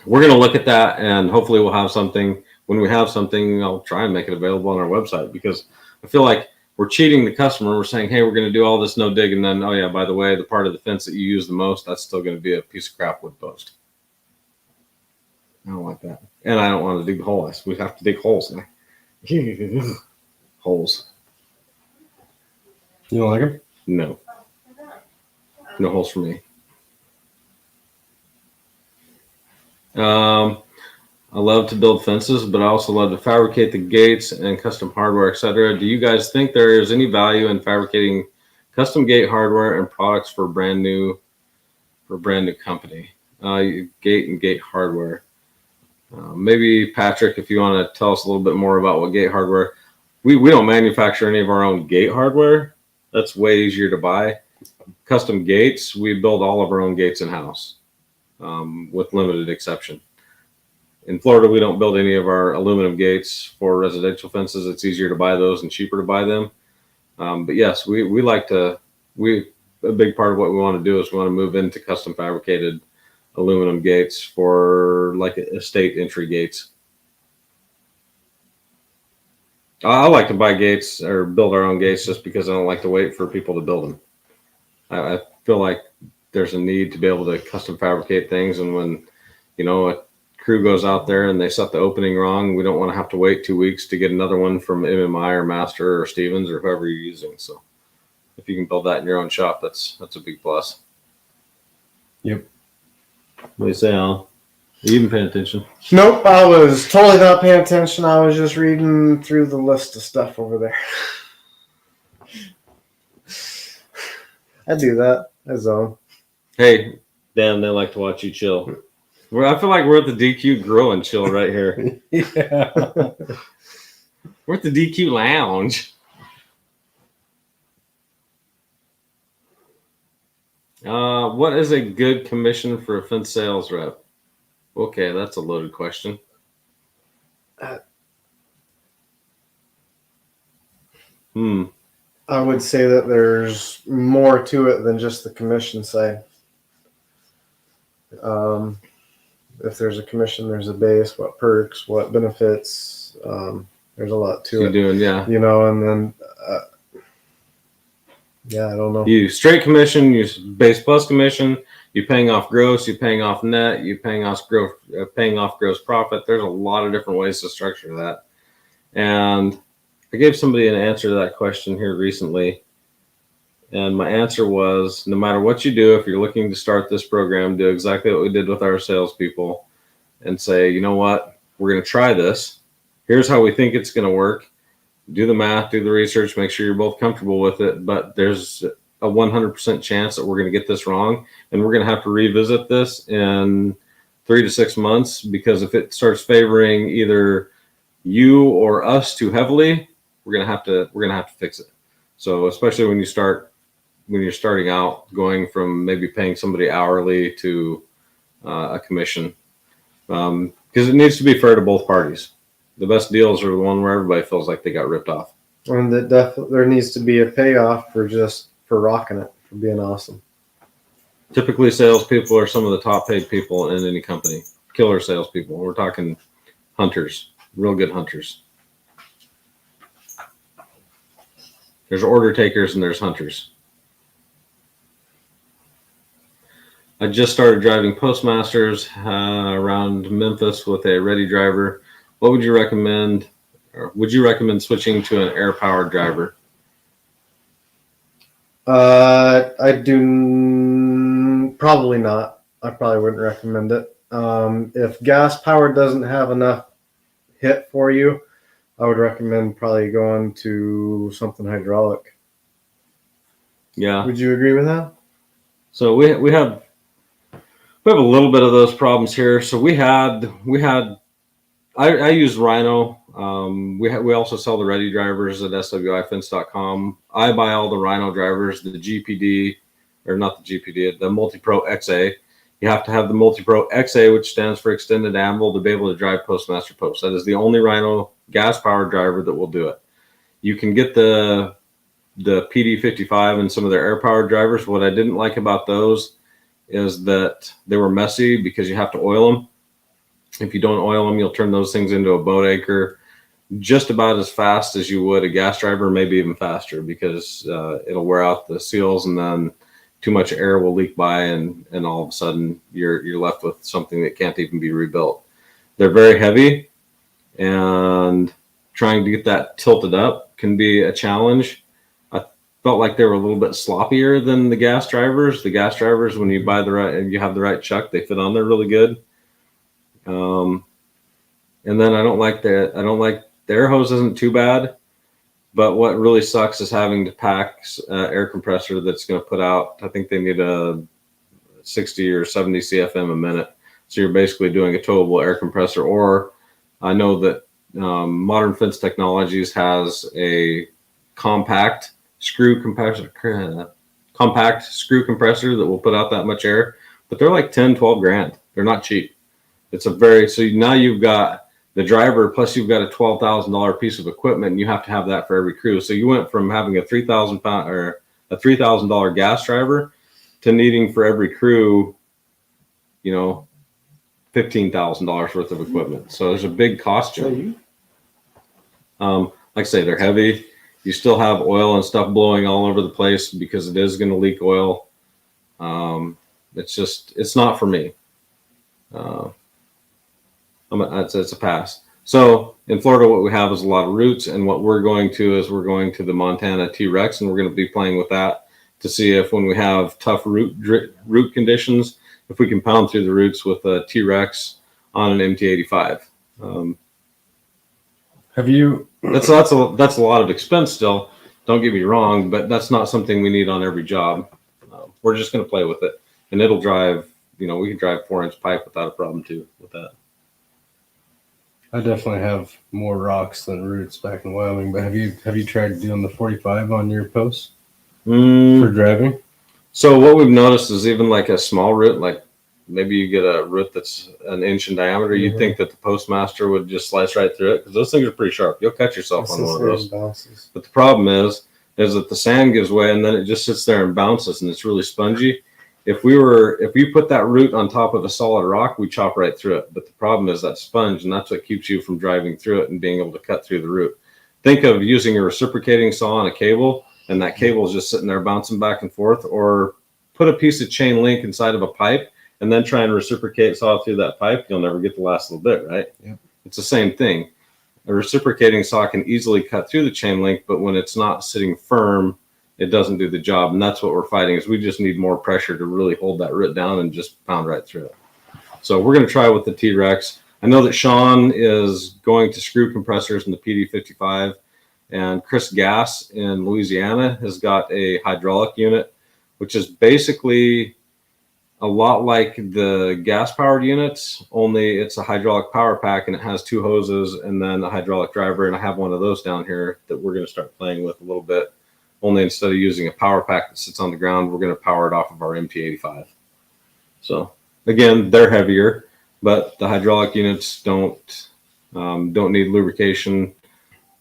We're gonna look at that, and hopefully we'll have something. When we have something, I'll try and make it available on our website because I feel like we're cheating the customer. We're saying, hey, we're going to do all this no dig, and then, oh yeah, by the way, the part of the fence that you use the most, that's still going to be a piece of crap wood post. I don't like that, and I don't want to dig holes. We have to dig holes now. Holes. You don't like them? No. No holes for me. I love to build fences, but I also love to fabricate the gates and custom hardware, etc. Do you guys think there is any value in fabricating custom gate hardware and products for a brand new company? Gate and gate hardware. Maybe Patrick, if you want to tell us a little bit more about what gate hardware. We don't manufacture any of our own gate hardware. That's way easier to buy. Custom gates, we build all of our own gates in-house, with limited exception. In Florida, we don't build any of our aluminum gates for residential fences. It's easier to buy those and cheaper to buy them. But yes, a big part of what we want to do is we want to move into custom fabricated aluminum gates for like estate entry gates. I like to buy gates or build our own gates just because I don't like to wait for people to build them. I feel like there's a need to be able to custom fabricate things, and when a crew goes out there and they set the opening wrong, we don't want to have to wait 2 weeks to get another one from MMI or Master or Stevens or whoever you're using. So if you can build that in your own shop, that's a big plus. Yep. What do you say, Alan? Are you even paying attention? Nope, I was totally not paying attention. I was just reading through the list of stuff over there. I do that. I zone. Hey, Dan, they like to watch you chill. I feel like we're at the DQ Grill and Chill right here. Yeah. We're at the DQ Lounge. What is a good commission for a fence sales rep? Okay, that's a loaded question. I would say that there's more to it than just the commission side. If there's a commission, there's a base, what perks, what benefits. There's a lot to it. Doing, yeah. And then, I don't know. You straight commission, you base plus commission, you paying off gross, you paying off net, you paying off gross profit. There's a lot of different ways to structure that. And I gave somebody an answer to that question here recently. And my answer was, no matter what you do, if you're looking to start this program, do exactly what we did with our salespeople and say, you know what, we're going to try this. Here's how we think it's going to work. Do the math, do the research, make sure you're both comfortable with it. But there's a 100% chance that we're going to get this wrong. And we're going to have to revisit this in 3 to 6 months, because if it starts favoring either you or us too heavily, we're going to have to fix it. So especially when you're starting out, going from maybe paying somebody hourly to a commission, because it needs to be fair to both parties. The best deals are the one where everybody feels like they got ripped off. And there needs to be a payoff for rocking it, for being awesome. Typically, salespeople are some of the top paid people in any company. Killer salespeople. We're talking hunters, real good hunters. There's order takers and there's hunters. I just started driving Postmasters around Memphis with a ready driver. What would you recommend? Or would you recommend switching to an air-powered driver? I do probably not. I probably wouldn't recommend it. If gas powered doesn't have enough hit for you, I would recommend probably going to something hydraulic. Yeah. Would you agree with that? So we have a little bit of those problems here. So I use Rhino. We also sell the ready drivers at SWIfence.com. I buy all the Rhino drivers, the GPD, or not the GPD, the MultiPro XA. You have to have the MultiPro XA, which stands for Extended Anvil, to be able to drive Postmaster posts. That is the only Rhino gas-powered driver that will do it. You can get the PD55 and some of their air-powered drivers. What I didn't like about those is that they were messy because you have to oil them. If you don't oil them, you'll turn those things into a boat anchor. just about as fast as you would a gas driver, maybe even faster, because it'll wear out the seals, and then too much air will leak by, and all of a sudden you're left with something that can't even be rebuilt. They're very heavy, and trying to get that tilted up can be a challenge. I felt like they were a little bit sloppier than the gas drivers. The gas drivers, when you buy the right and you have the right chuck, they fit on there really good. And then I don't like the air hose isn't too bad, but what really sucks is having to pack air compressor that's going to put out, I think they need a 60 or 70 CFM a minute. So you're basically doing a towable air compressor. Or I know that Modern Fence Technologies has a compact screw compressor that will put out that much air, but they're like 10, 12 grand. They're not cheap. So now you've got the driver, plus you've got a $12,000 piece of equipment, and you have to have that for every crew. So you went from having a $3,000 gas driver to needing for every crew, $15,000 worth of equipment. So there's a big cost jump. Like I say, they're heavy. You still have oil and stuff blowing all over the place because it is going to leak oil. It's not for me. It's a pass. So in Florida, what we have is a lot of roots, and what we're going to the Montana T-Rex, and we're going to be playing with that to see if, when we have tough root conditions, if we can pound through the roots with a T-Rex on an MT85. That's a lot of expense still. Don't get me wrong, but that's not something we need on every job. We're just going to play with it, and it'll drive. We can drive 4-inch pipe without a problem too with that. I definitely have more rocks than roots back in Wyoming, but have you tried doing the 45 on your posts for driving? So what we've noticed is even like a small root, like maybe you get a root that's an inch in diameter, you'd think that the postmaster would just slice right through it, because those things are pretty sharp. You'll cut yourself on one of those. Bounces. But the problem is that the sand gives way, and then it just sits there and bounces, and it's really spongy. If you put that root on top of a solid rock, we chop right through it. But the problem is that sponge, and that's what keeps you from driving through it and being able to cut through the root. Think of using a reciprocating saw on a cable, and that cable is just sitting there bouncing back and forth. Or put a piece of chain link inside of a pipe and then try and reciprocate saw through that pipe. You'll never get the last little bit, right? Yep. It's the same thing. A reciprocating saw can easily cut through the chain link, but when it's not sitting firm, it doesn't do the job. And that's what we're fighting, is we just need more pressure to really hold that root down and just pound right through it. So we're going to try with the T-Rex. I know that Sean is going to screw compressors in the PD55, and Chris Gass in Louisiana has got a hydraulic unit, which is basically a lot like the gas-powered units, only it's a hydraulic power pack, and it has 2 hoses and then a hydraulic driver. And I have one of those down here that we're going to start playing with a little bit. Only instead of using a power pack that sits on the ground, we're going to power it off of our MT85. So again, they're heavier, but the hydraulic units don't need lubrication,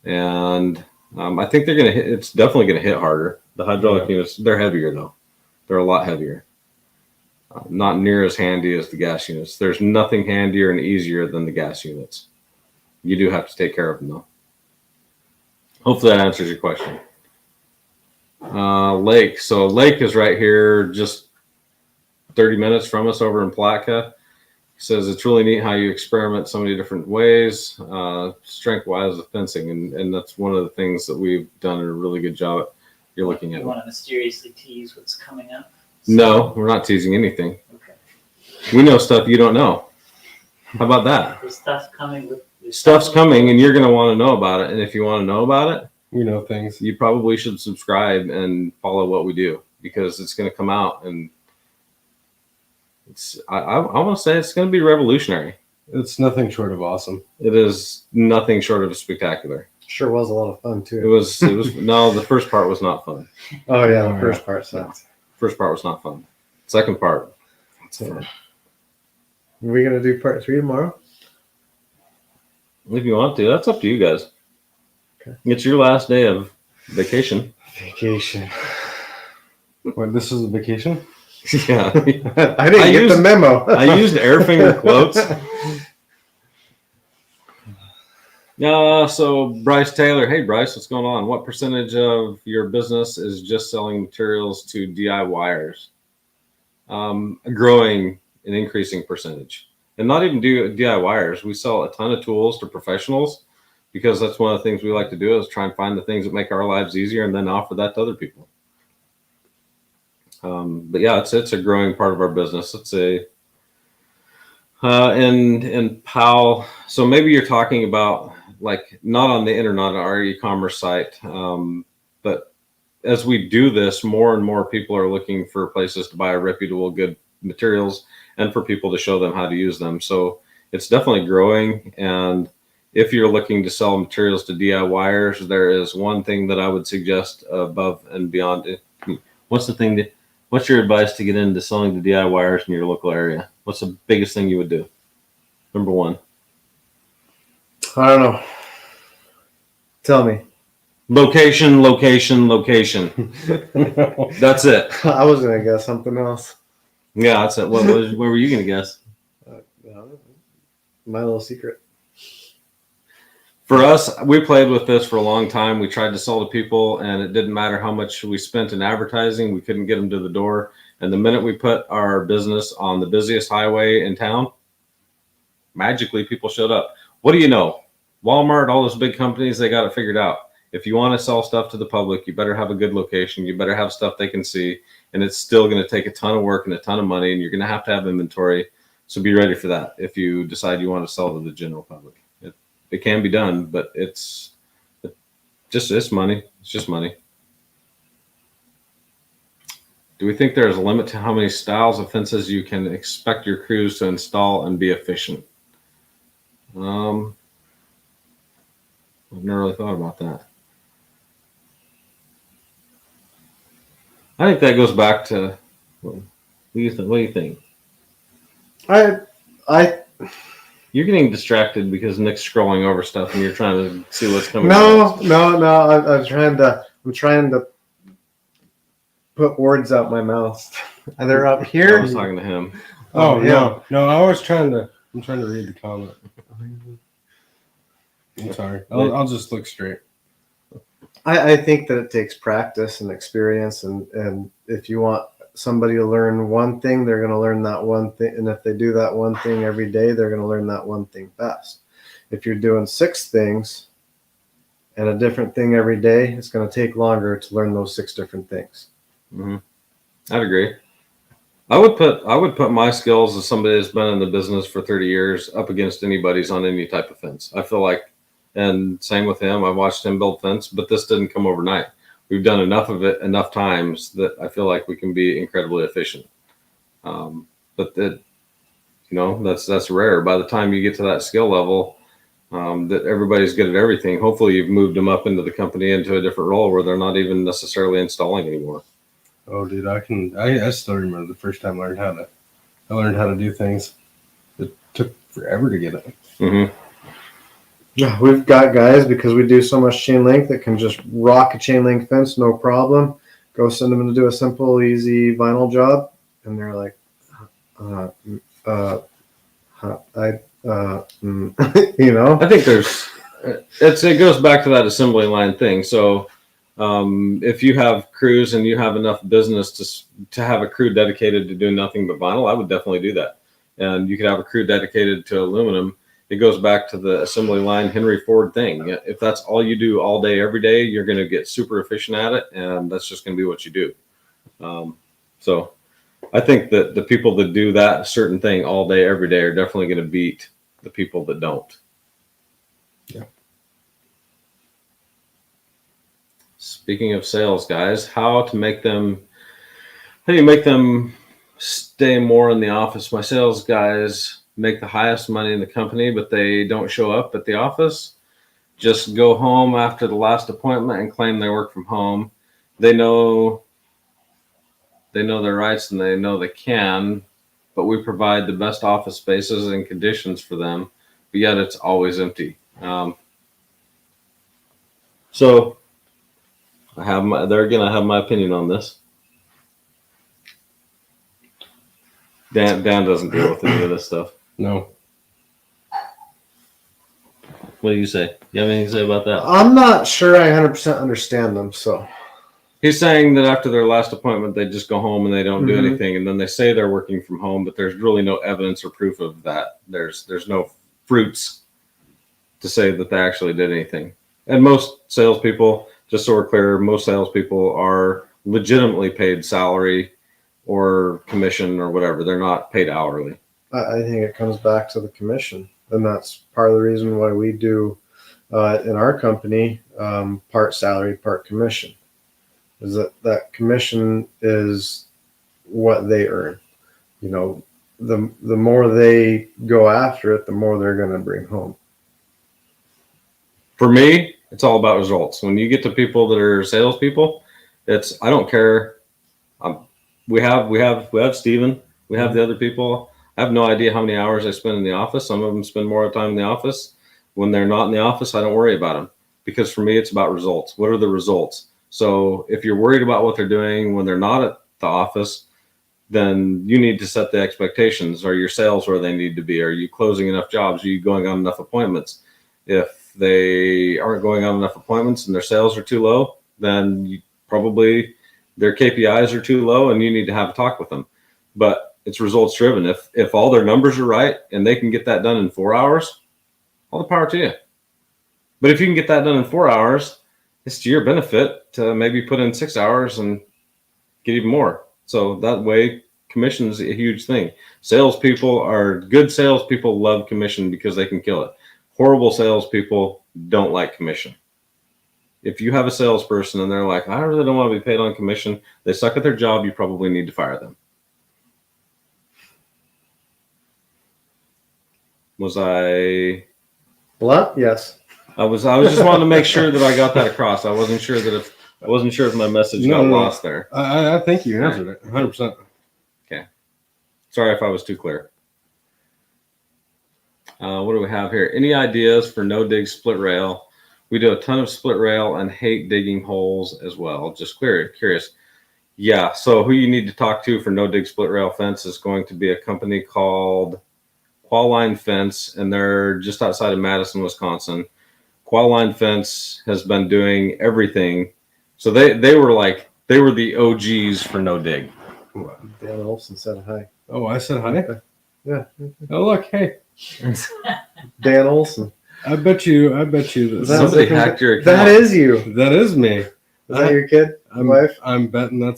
and I think they're going to hit. It's definitely going to hit harder. The hydraulic units, they're heavier though. They're a lot heavier. Not near as handy as the gas units. There's nothing handier and easier than the gas units. You do have to take care of them though. Hopefully that answers your question. Lake. So Lake is right here, just 30 minutes from us over in Palatka. He says it's really neat how you experiment so many different ways, strength-wise with fencing, and that's one of the things that we've done a really good job at. You're looking at. You want to mysteriously tease what's coming up? No, we're not teasing anything. Okay. We know stuff you don't know. How about that? There's stuff coming. Stuff's coming, and you're going to want to know about it. And if you want to know about it, we know things. You probably should subscribe and follow what we do, because it's going to come out, and I want to say it's going to be revolutionary. It's nothing short of awesome. It is nothing short of spectacular. Sure was a lot of fun too. It was no, the first part was not fun. Oh yeah, the first part sucked. First part was not fun. Second part, it's fun. Are we gonna do part 3 tomorrow? If you want to, that's up to you guys. Okay. It's your last day of vacation. Vacation. What, this is a vacation? Yeah. I didn't get the memo. I used air finger quotes. So Bryce Taylor, hey Bryce, what's going on? What percentage of your business is just selling materials to DIYers? A growing and increasing percentage, and not even do DIYers. We sell a ton of tools to professionals because that's one of the things we like to do is try and find the things that make our lives easier and then offer that to other people. But yeah, it's a growing part of our business. It's a and Powell. So maybe you're talking about like not on the internet, on our e-commerce site, but as we do this, more and more people are looking for places to buy reputable, good materials and for people to show them how to use them. So it's definitely growing. And if you're looking to sell materials to DIYers, there is one thing that I would suggest above and beyond it. What's your advice to get into selling to DIYers in your local area? What's the biggest thing you would do? Number one. I don't know. Tell me. Location. That's it. I was gonna guess something else. Yeah, that's it. What were you going to guess? My little secret. For us, we played with this for a long time. We tried to sell to people, and it didn't matter how much we spent in advertising. We couldn't get them to the door. And the minute we put our business on the busiest highway in town, magically people showed up. What do you know? Walmart, all those big companies, they got it figured out. If you want to sell stuff to the public, you better have a good location. You better have stuff they can see. And it's still going to take a ton of work and a ton of money, and you're going to have inventory. So be ready for that if you decide you want to sell to the general public. It can be done, but it's money. It's just money. Do we think there's a limit to how many styles of fences you can expect your crews to install and be efficient? I've never really thought about that. I think that goes back to what do you think? I You're getting distracted because Nick's scrolling over stuff and you're trying to see what's coming. No. I'm trying to put words out my mouth. They're up I here. was talking to him. Oh yeah. no! I'm trying to read the comment. I'm sorry. I'll just look straight. I think that it takes practice and experience, and if you want somebody to learn one thing, they're going to learn that one thing, and if they do that one thing every day, they're going to learn that one thing best. If you're doing 6 things and a different thing every day, it's going to take longer to learn those 6 different things. Mm-hmm. I'd agree. I would put my skills as somebody that's been in the business for 30 years up against anybody's on any type of fence. I feel like, and same with him. I watched him build fence, but this didn't come overnight. We've done enough of it enough times that I feel like we can be incredibly efficient. But that's rare. By the time you get to that skill level, that everybody's good at everything. Hopefully you've moved them up into the company into a different role where they're not even necessarily installing anymore. Oh, dude, I still remember the first time I learned how to do things. It took forever to get it. Mm-hmm. Yeah, we've got guys, because we do so much chain link, that can just rock a chain link fence, no problem. Go send them to do a simple, easy vinyl job, and they're like, you know. I think it goes back to that assembly line thing. So if you have crews and you have enough business to have a crew dedicated to doing nothing but vinyl, I would definitely do that. And you could have a crew dedicated to aluminum. It goes back to the assembly line Henry Ford thing. If that's all you do all day, every day, you're going to get super efficient at it, and that's just going to be what you do. So I think that the people that do that certain thing all day, every day are definitely going to beat the people that don't. Yeah. Speaking of sales guys, how do you make them stay more in the office? My sales guys make the highest money in the company, but they don't show up at the office. Just go home after the last appointment and claim they work from home. They know their rights and they know they can, but we provide the best office spaces and conditions for them, but yet it's always empty. So I have my opinion on this. Dan doesn't deal with any of this stuff. No. What do you say? You have anything to say about that? I'm not sure I 100% understand them. So He's saying that after their last appointment, they just go home and they don't do Mhm. anything, and then they say they're working from home, but there's really no evidence or proof of that. There's no fruits to say that they actually did anything. And most salespeople, just so we're clear, most salespeople are legitimately paid salary or commission or whatever. They're not paid hourly. I think it comes back to the commission, and that's part of the reason why we do in our company part salary, part commission. Is that commission is what they earn. You know, the more they go after it, the more they're going to bring home. For me, it's all about results. When you get to people that are salespeople, I don't care. We have Steven, we have the other people. I have no idea how many hours they spend in the office. Some of them spend more time in the office. When they're not in the office, I don't worry about them, because for me, it's about results. What are the results? So if you're worried about what they're doing when they're not at the office, then you need to set the expectations. Are your sales where they need to be? Are you closing enough jobs? Are you going on enough appointments? If they aren't going on enough appointments and their sales are too low, then probably their KPIs are too low and you need to have a talk with them. But it's results driven. If all their numbers are right and they can get that done in 4 hours, all the power to you. But if you can get that done in 4 hours, it's to your benefit to maybe put in 6 hours and get even more. So that way, commission is a huge thing. Good salespeople love commission because they can kill it. Horrible salespeople don't like commission. If you have a salesperson and they're like, I really don't want to be paid on commission, they suck at their job, you probably need to fire them. Was I? What? Yes. I was just wanting to make sure that I got that across. I wasn't sure if my message got lost there. I think you answered it 100%. Okay. Sorry if I was too clear. What do we have here? Any ideas for no dig split rail? We do a ton of split rail and hate digging holes as well. Just curious. Yeah. So who you need to talk to for no dig split rail fence is going to be a company called Qualline Fence, and they're just outside of Madison, Wisconsin. Qualline Fence has been doing everything. So they were the OGs for no dig. Dan Olson said hi. Oh, I said hi. Yeah. Oh, look, hey, Dan Olson. I bet you that Somebody hacked your account. That is you. that is me. Is that your kid? Wife? I'm betting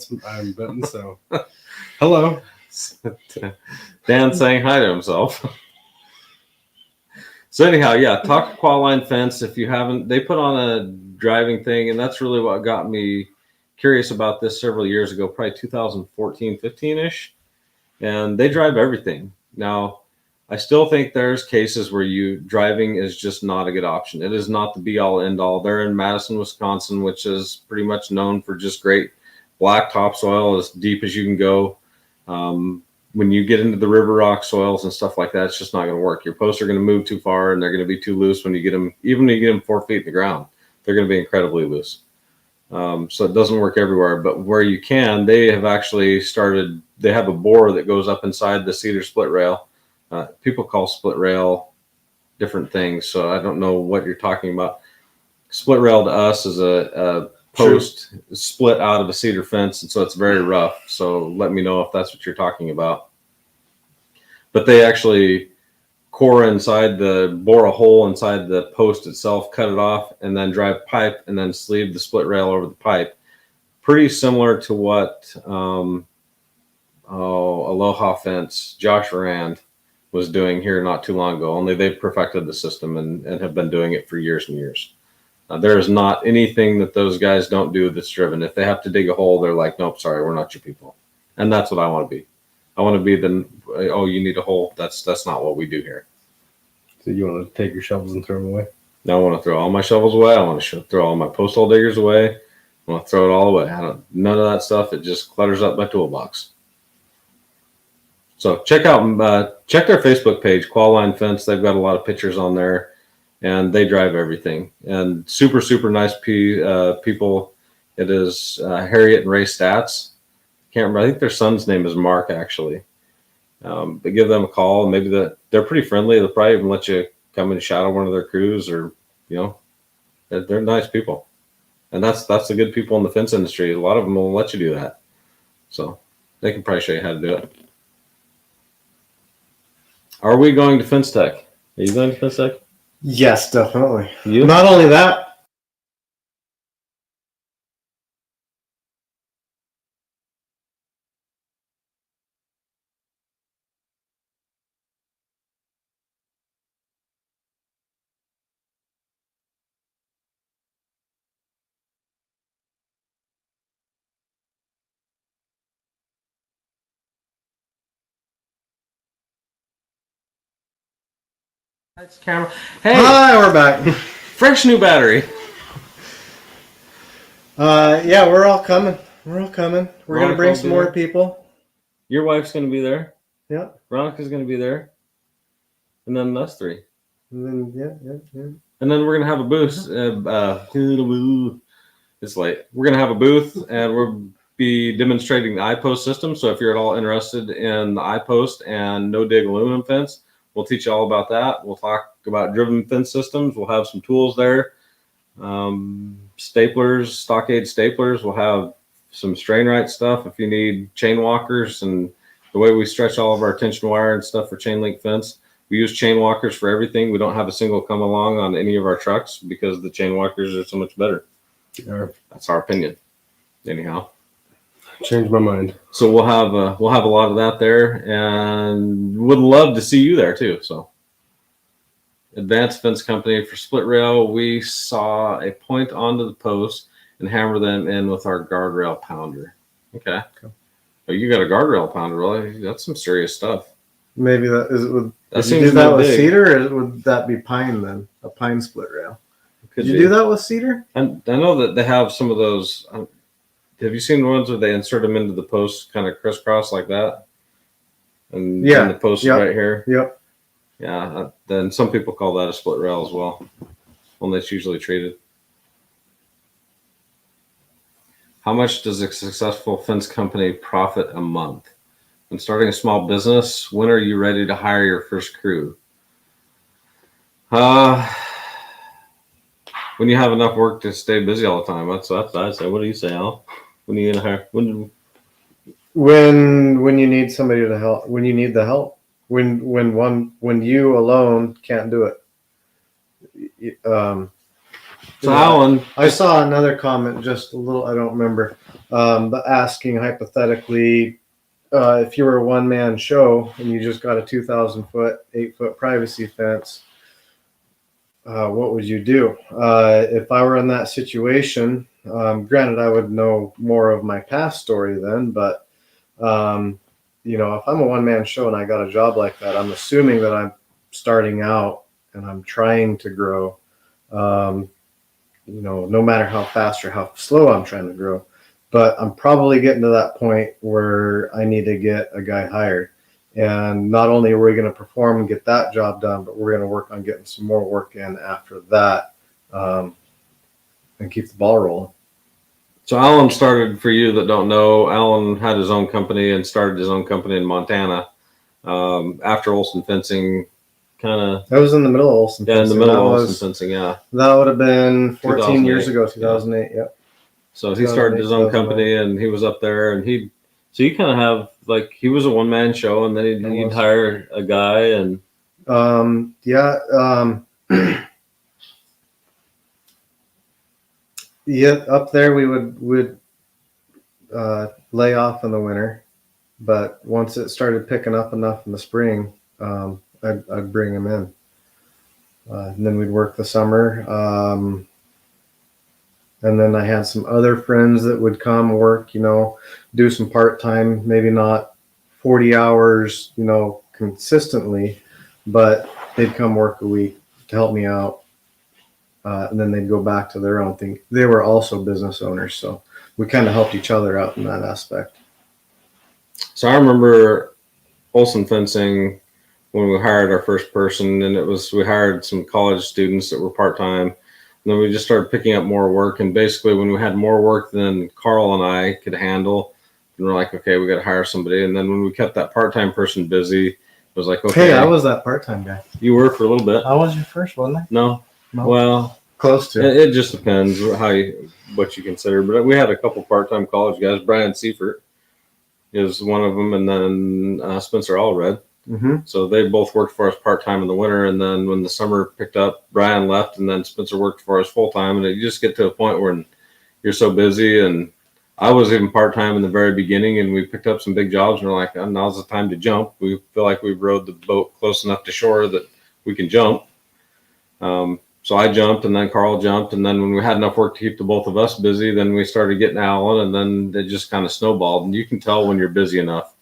so. Hello. Dan saying hi to himself. So anyhow, yeah, talk to Qualline Fence if you haven't. They put on a driving thing, and that's really what got me curious about this several years ago, probably 2014, 15-ish. And they drive everything. Now, I still think there's cases where driving is just not a good option. It is not the be-all, end-all. They're in Madison, Wisconsin, which is pretty much known for just great black topsoil, as deep as you can go. When you get into the river rock soils and stuff like that, it's just not going to work. Your posts are going to move too far, and they're going to be too loose when you get them. Even when you get them 4 feet in the ground, they're going to be incredibly loose. So it doesn't work everywhere, but where you can, they have actually started. They have a bore that goes up inside the cedar split rail. People call split rail different things, so I don't know what you're talking about. Split rail to us is a post split out of a cedar fence, and so it's very rough. So let me know if that's what you're talking about. But they actually bore a hole inside the post itself, cut it off, and then drive pipe and then sleeve the split rail over the pipe. Pretty similar to what Aloha Fence, Josh Rand, was doing here not too long ago. Only they've perfected the system and have been doing it for years and years. There is not anything that those guys don't do that's driven. If they have to dig a hole, they're like, nope, sorry, we're not your people. And that's what I want to be. I want to be you need a hole. That's not what we do here. So you want to take your shovels and throw them away? No, I want to throw all my shovels away. I want to throw all my post hole diggers away. I want to throw it all away. None of that stuff. It just clutters up my toolbox. So check their Facebook page, Qualline Fence. They've got a lot of pictures on there, and they drive everything. And super, super nice people. It is Harriet and Ray Stats. Can't remember. I think their son's name is Mark, actually. But give them a call. Maybe they're pretty friendly. They'll probably even let you come and shadow one of their crews, or they're nice people, and that's the good people in the fence industry. A lot of them will let you do that, so they can probably show you how to do it. Are we going to Fence Tech? Are you going to Fence Tech? Yes, definitely. You? Not only that. That's camera. Hey, Hi, we're back. fresh new battery. Yeah, we're all coming. We're gonna Veronica bring will some be more there. people. Your wife's going to be there. Yeah. Veronica's going to be there. And then us three. And then yeah. And then we're going to have a booth. It's late. We're going to have a booth, and we'll be demonstrating the iPost system. So if you're at all interested in the iPost and no-dig aluminum fence, we'll teach you all about that. We'll talk about driven fence systems. We'll have some tools there. Staplers, stockade staplers. We'll have some strain right stuff if you need chain walkers, and the way we stretch all of our tension wire and stuff for chain link fence. We use chain walkers for everything. We don't have a single come along on any of our trucks because the chain walkers are so much better. That's our opinion. Anyhow, Changed my mind. so we'll have a lot of that there, and would love to see you there too. So, Advanced Fence Company for split rail. We saw a point onto the post and hammer them in with our guardrail pounder. Okay. Oh, you got a guardrail pounder, really? That's some serious stuff. Maybe that is it. That Did you seems do that no with big. cedar, or would that be pine then? A pine split rail. Could Did you be. do that with cedar? And I know that they have some of those. Have you seen the ones where they insert them into the post, kind of crisscross like that? And Yeah. then the post Yep. is right here. Yep. Yeah. Then some people call that a split rail as well. Only it's usually treated. How much does a successful fence company profit a month? When starting a small business, when are you ready to hire your first crew? When you have enough work to stay busy all the time. That's what I'd say. What do you say, Al? When are you gonna hire? When you need somebody to help, when you need the help, when you alone can't do it. So Alan, I saw another comment, just a little, I don't remember, but asking hypothetically, if you were a one-man show and you just got a 2,000 foot, 8-foot privacy fence, what would you do? If I were in that situation, granted, I would know more of my past story then, but if I'm a one-man show and I got a job like that, I'm assuming that I'm starting out and I'm trying to grow. No matter how fast or how slow I'm trying to grow, but I'm probably getting to that point where I need to get a guy hired. And not only are we going to perform and get that job done, but we're going to work on getting some more work in after that, and keep the ball rolling. So Alan started, for you that don't know, Alan had his own company and started his own company in Montana. After Olson Fencing, That was in the middle of Olson. in the Fencing. middle That of Olson was- Fencing, yeah. That would have been 14 years 2008. ago, 2008. Yep. So he started his own 2008, company, and he was up there, and so you kind of have, like, he was a one-man show, and then he'd hire a guy, and yeah, up there we would lay off in the winter, but once it started picking up enough in the spring, I'd bring him in, and then we'd work the summer. And then I had some other friends that would come work, do some part-time, maybe not 40 hours, consistently, but they'd come work a week to help me out. And then they'd go back to their own thing. They were also business owners, so we kind of helped each other out in that aspect. so I remember Olson Fencing when we hired our first person, and we hired some college students that were part-time. And then we just started picking up more work. And basically, when we had more work than Carl and I could handle, and we're like, okay, we got to hire somebody. And then when we kept that part-time person busy, was like, okay. Hey, I was that part-time guy. You were for a little bit. I was your first, wasn't I? No. No. Well, Close to. it just depends what you consider. But we had a couple part-time college guys. Brian Seifert is one of them, and then Spencer Allred. Mm-hmm. So they both worked for us part-time in the winter, and then when the summer picked up, Brian left, and then Spencer worked for us full-time. And you just get to a point where you're so busy, and I was even part-time in the very beginning, and we picked up some big jobs, and we're like, oh, now's the time to jump. We feel like we've rowed the boat close enough to shore that we can jump. So I jumped, and then Carl jumped, and then when we had enough work to keep the both of us busy, then we started getting Alan, and then it just kind of snowballed. And you can tell when you're busy enough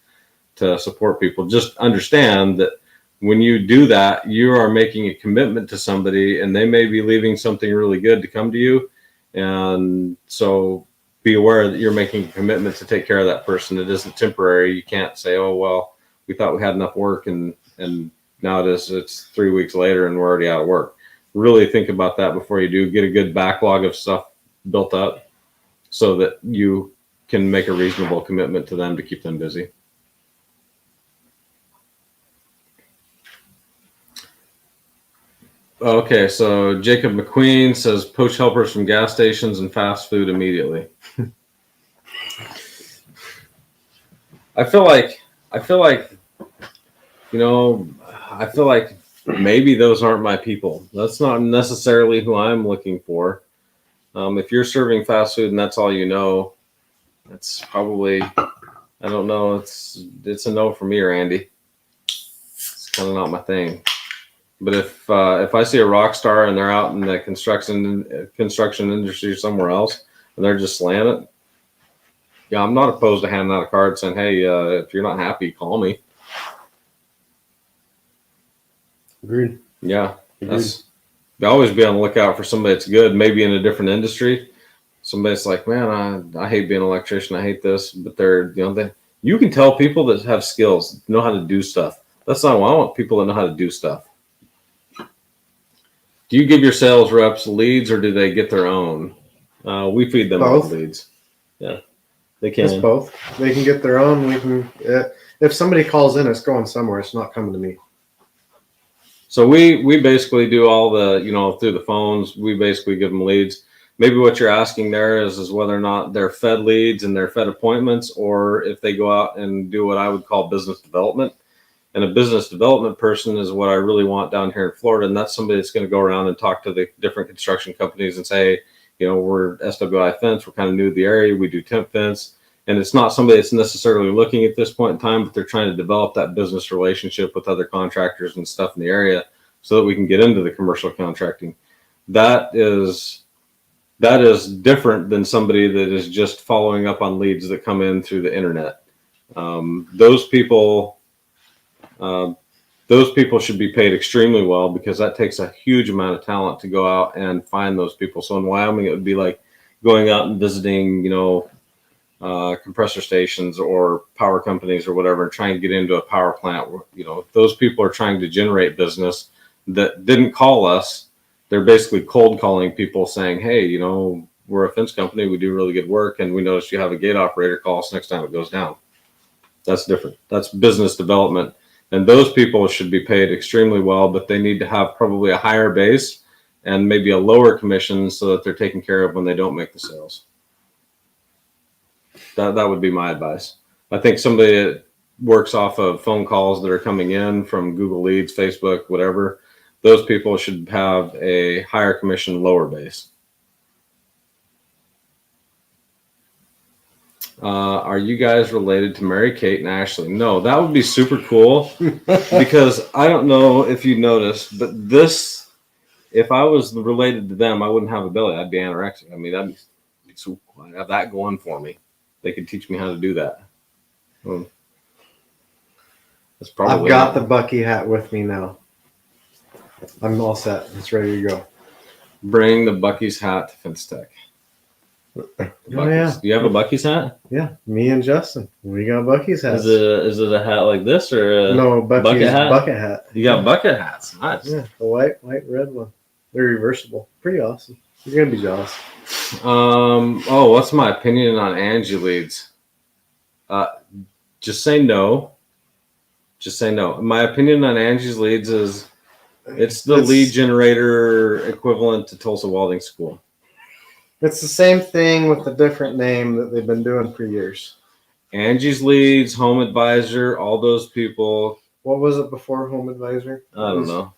to support people. Just understand that when you do that, you are making a commitment to somebody, and they may be leaving something really good to come to you. And so be aware that you're making a commitment to take care of that person. It isn't temporary. You can't say, oh, well, we thought we had enough work, and now it's 3 weeks later and we're already out of work. Really think about that before you do. Get a good backlog of stuff built up so that you can make a reasonable commitment to them to keep them busy. Okay, so Jacob McQueen says poach helpers from gas stations and fast food immediately. I feel like maybe those aren't my people. That's not necessarily who I'm looking for. If you're serving fast food and that's all you know, that's probably, I don't know. It's a no for me, Randy. It's kind of not my thing. But if I see a rock star and they're out in the construction industry somewhere else and they're just slaying it, yeah, I'm not opposed to handing out a card saying, hey, if you're not happy, call me. Agreed. Yeah, Agreed. always be on the lookout for somebody that's good, maybe in a different industry. Somebody's like, man, I hate being an electrician. I hate this, but you can tell people that have skills, know how to do stuff. That's not what I want. People that know how to do stuff. Do you give your sales reps leads or do they get their own? We feed them Both. with leads. Yeah, they can. It's both. They can get their own. We can. If somebody calls in, it's going somewhere. It's not coming to me. So we basically do all the, through the phones, we basically give them leads. Maybe what you're asking there is whether or not they're fed leads and they're fed appointments, or if they go out and do what I would call business development. And a business development person is what I really want down here in Florida. And that's somebody that's going to go around and talk to the different construction companies and say, we're SWI fence. We're kind of new to the area. We do temp fence. And it's not somebody that's necessarily looking at this point in time, but they're trying to develop that business relationship with other contractors and stuff in the area so that we can get into the commercial contracting. That is different than somebody that is just following up on leads that come in through the internet. Those people should be paid extremely well because that takes a huge amount of talent to go out and find those people. So in Wyoming, it would be like going out and visiting, compressor stations or power companies or whatever, and trying to get into a power plant. Those people are trying to generate business that didn't call us. They're basically cold calling people saying, hey, we're a fence company. We do really good work. And we noticed you have a gate operator, call us next time it goes down. That's different. That's business development. And those people should be paid extremely well, but they need to have probably a higher base and maybe a lower commission so that they're taken care of when they don't make the sales. That would be my advice. I think somebody that works off of phone calls that are coming in from Google Leads, Facebook, whatever, those people should have a higher commission, lower base. Are you guys related to Mary Kate and Ashley? No, that would be super cool because I don't know if you noticed, but if I was related to them, I wouldn't have a belly. I'd be anorexic. I mean, that'd be so cool. I'd have that going for me. They could teach me how to do that. That's probably. I've got the Bucky hat with me now. I'm all set. It's ready to go. Bring the Bucky's hat to Fence Tech. Yeah. Do you have a Bucky's hat? Yeah, me and Justin. We got Bucky's hats. Is it a hat like this or a no Bucky's bucket hat? You got bucket hats. Nice. Yeah, the white, red one. They're reversible. Pretty awesome. You're gonna be jealous. What's my opinion on Angie leads? Just say no. Just say no. My opinion on Angie's Leads is it's the lead generator equivalent to Tulsa Welding School. It's the same thing with a different name that they've been doing for years. Angie's Leads, Home Advisor, all those people. What was it before Home Advisor? I don't know.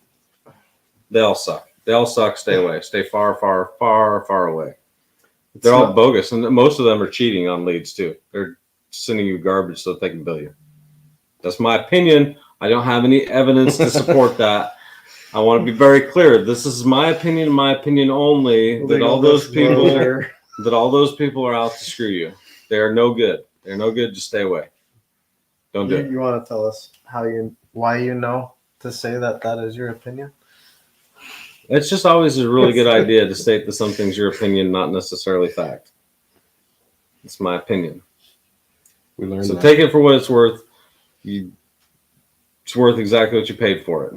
They all suck. They all suck. Stay away. Stay far, far, far, far away. They're all bogus, and most of them are cheating on leads too. They're sending you garbage so that they can bill you. That's my opinion. I don't have any evidence to support that. I want to be very clear. This is my opinion only. That all those people are out to screw you. They are no good. They're no good. Just stay away. Don't do it. You want to tell us why you know to say that is your opinion? It's just always a really good idea to state that something's your opinion, not necessarily fact. It's my opinion. We learned so that. Take it for what it's worth. It's worth exactly what you paid for it.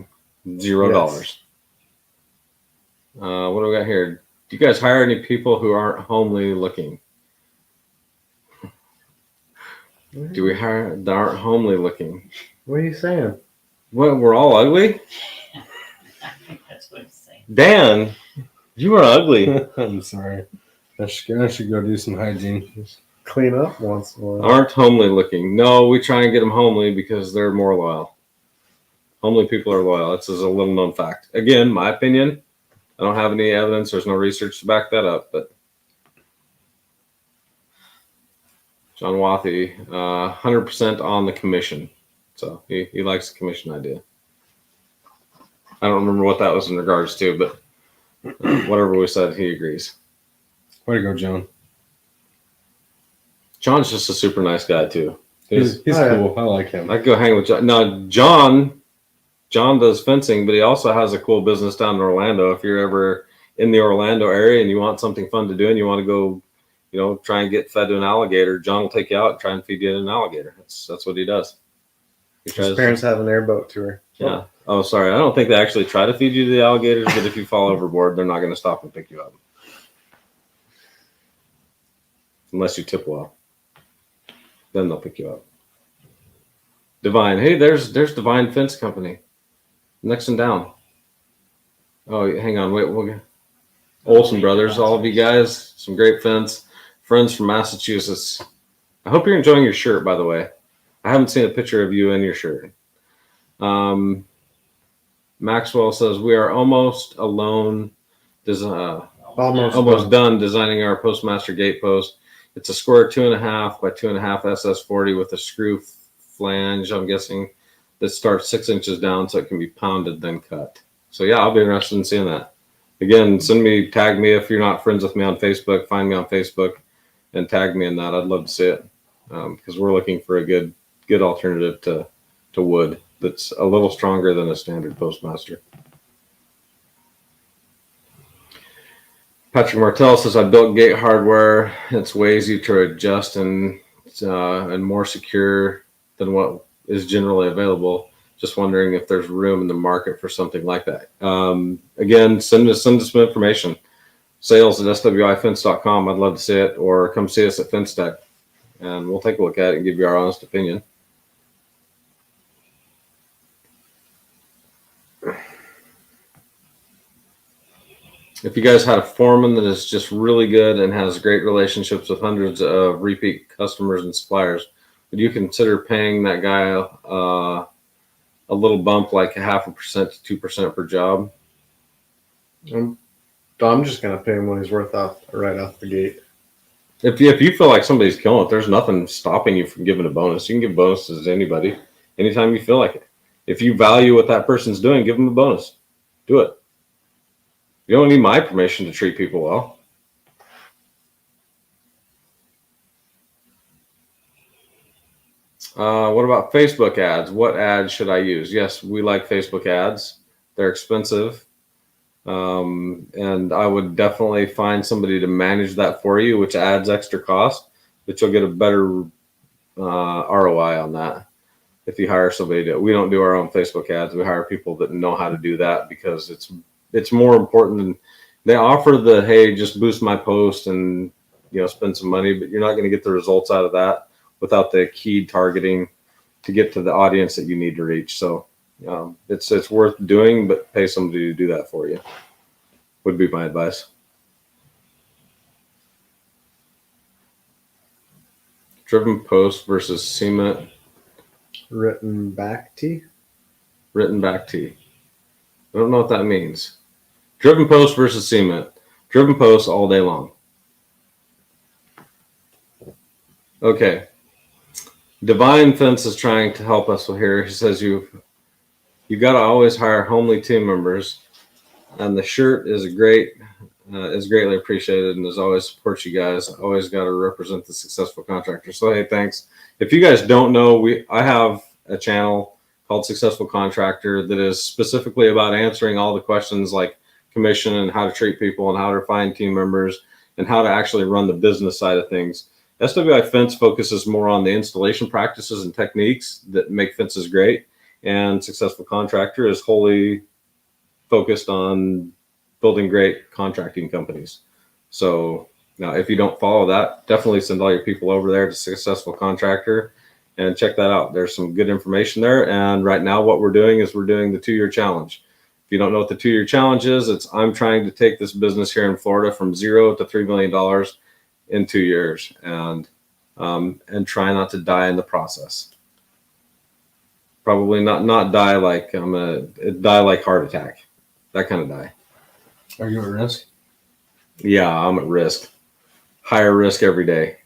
$0. Yes. What do we got here? Do you guys hire any people who aren't homely looking? Do we hire that aren't homely looking? What are you saying? What, we're all ugly? I think that's what he's saying. Dan, you are ugly. I'm sorry. I should go do some hygiene. Just Clean up once in a while. Aren't homely looking. No, we try and get them homely because they're more loyal. Homely people are loyal. That's a little known fact. Again, my opinion. I don't have any evidence. There's no research to back that up. But John Wathy, 100% on the commission. So he likes the commission idea. I don't remember what that was in regards to, but whatever we said, he agrees. way to go, John. John's just a super nice guy too. He's cool. I like him. I go hang with John. Now, John does fencing, but he also has a cool business down in Orlando. If you're ever in the Orlando area and you want something fun to do and you want to go, try and get fed to an alligator, John will take you out and try and feed you an alligator. That's what he does. His parents have an airboat tour. Yeah. Oh, sorry. I don't think they actually try to feed you to the alligators, but if you fall overboard, they're not going to stop and pick you up. Unless you tip well. Then they'll pick you up. Divine. Hey, there's Divine Fence Company. Next and down. Oh, hang on. Wait. We'll get Olson Brothers. All of you guys. Some great fence. Friends from Massachusetts. I hope you're enjoying your shirt, by the way. I haven't seen a picture of you in your shirt. Maxwell says, we are almost alone. Almost done designing our Postmaster gate post. It's a square 2.5 by 2.5 SS40 with a screw flange, I'm guessing, that starts 6 inches down so it can be pounded, then cut. So yeah, I'll be interested in seeing that. Again, tag me if you're not friends with me on Facebook, find me on Facebook and tag me in that. I'd love to see it because we're looking for a good alternative to wood that's a little stronger than a standard Postmaster. Patrick Martell says, I built gate hardware. It's way easier to adjust and more secure than what is generally available. Just wondering if there's room in the market for something like that. Again, send us some information. Sales@swifence.com. I'd love to see it, or come see us at Fence Tech, and we'll take a look at it and give you our honest opinion. If you guys had a foreman that is just really good and has great relationships with hundreds of repeat customers and suppliers, would you consider paying that guy a little bump, like 0.5% to 2% per job? I'm just going to pay him what he's worth right off the gate. If you feel like somebody's killing it, there's nothing stopping you from giving a bonus. You can give bonuses to anybody anytime you feel like it. If you value what that person's doing, give them a bonus. Do it. You don't need my permission to treat people well. What about Facebook ads? What ads should I use? Yes, we like Facebook ads. They're expensive. And I would definitely find somebody to manage that for you, which adds extra cost, but you'll get a better ROI on that if you hire somebody to. We don't do our own Facebook ads. We hire people that know how to do that because it's more important than they offer the, hey, just boost my post and spend some money, but you're not going to get the results out of that without the key targeting to get to the audience that you need to reach. So it's worth doing, but pay somebody to do that for you would be my advice. Driven post versus cement. Written back T. Written back T. I don't know what that means. Driven post versus cement. Driven post all day long. Okay. Divine Fence is trying to help us here. He says you got to always hire homely team members, and the shirt is is greatly appreciated, and as always supports you guys. Always got to represent the successful contractor. So hey, thanks. If you guys don't know, I have a channel called Successful Contractor that is specifically about answering all the questions like commission and how to treat people and how to find team members and how to actually run the business side of things. SWI Fence focuses more on the installation practices and techniques that make fences great, and Successful Contractor is wholly focused on building great contracting companies. So now, if you don't follow that, definitely send all your people over there to Successful Contractor and check that out. There's some good information there. And right now, what we're doing is we're doing the 2-year challenge. If you don't know what the 2-year challenge is, I'm trying to take this business here in Florida from $0 to $3 million in 2 years, and try not to die in the process. Probably not die like die like heart attack, that kind of die. Are you at risk? Yeah, I'm at risk. Higher risk every day.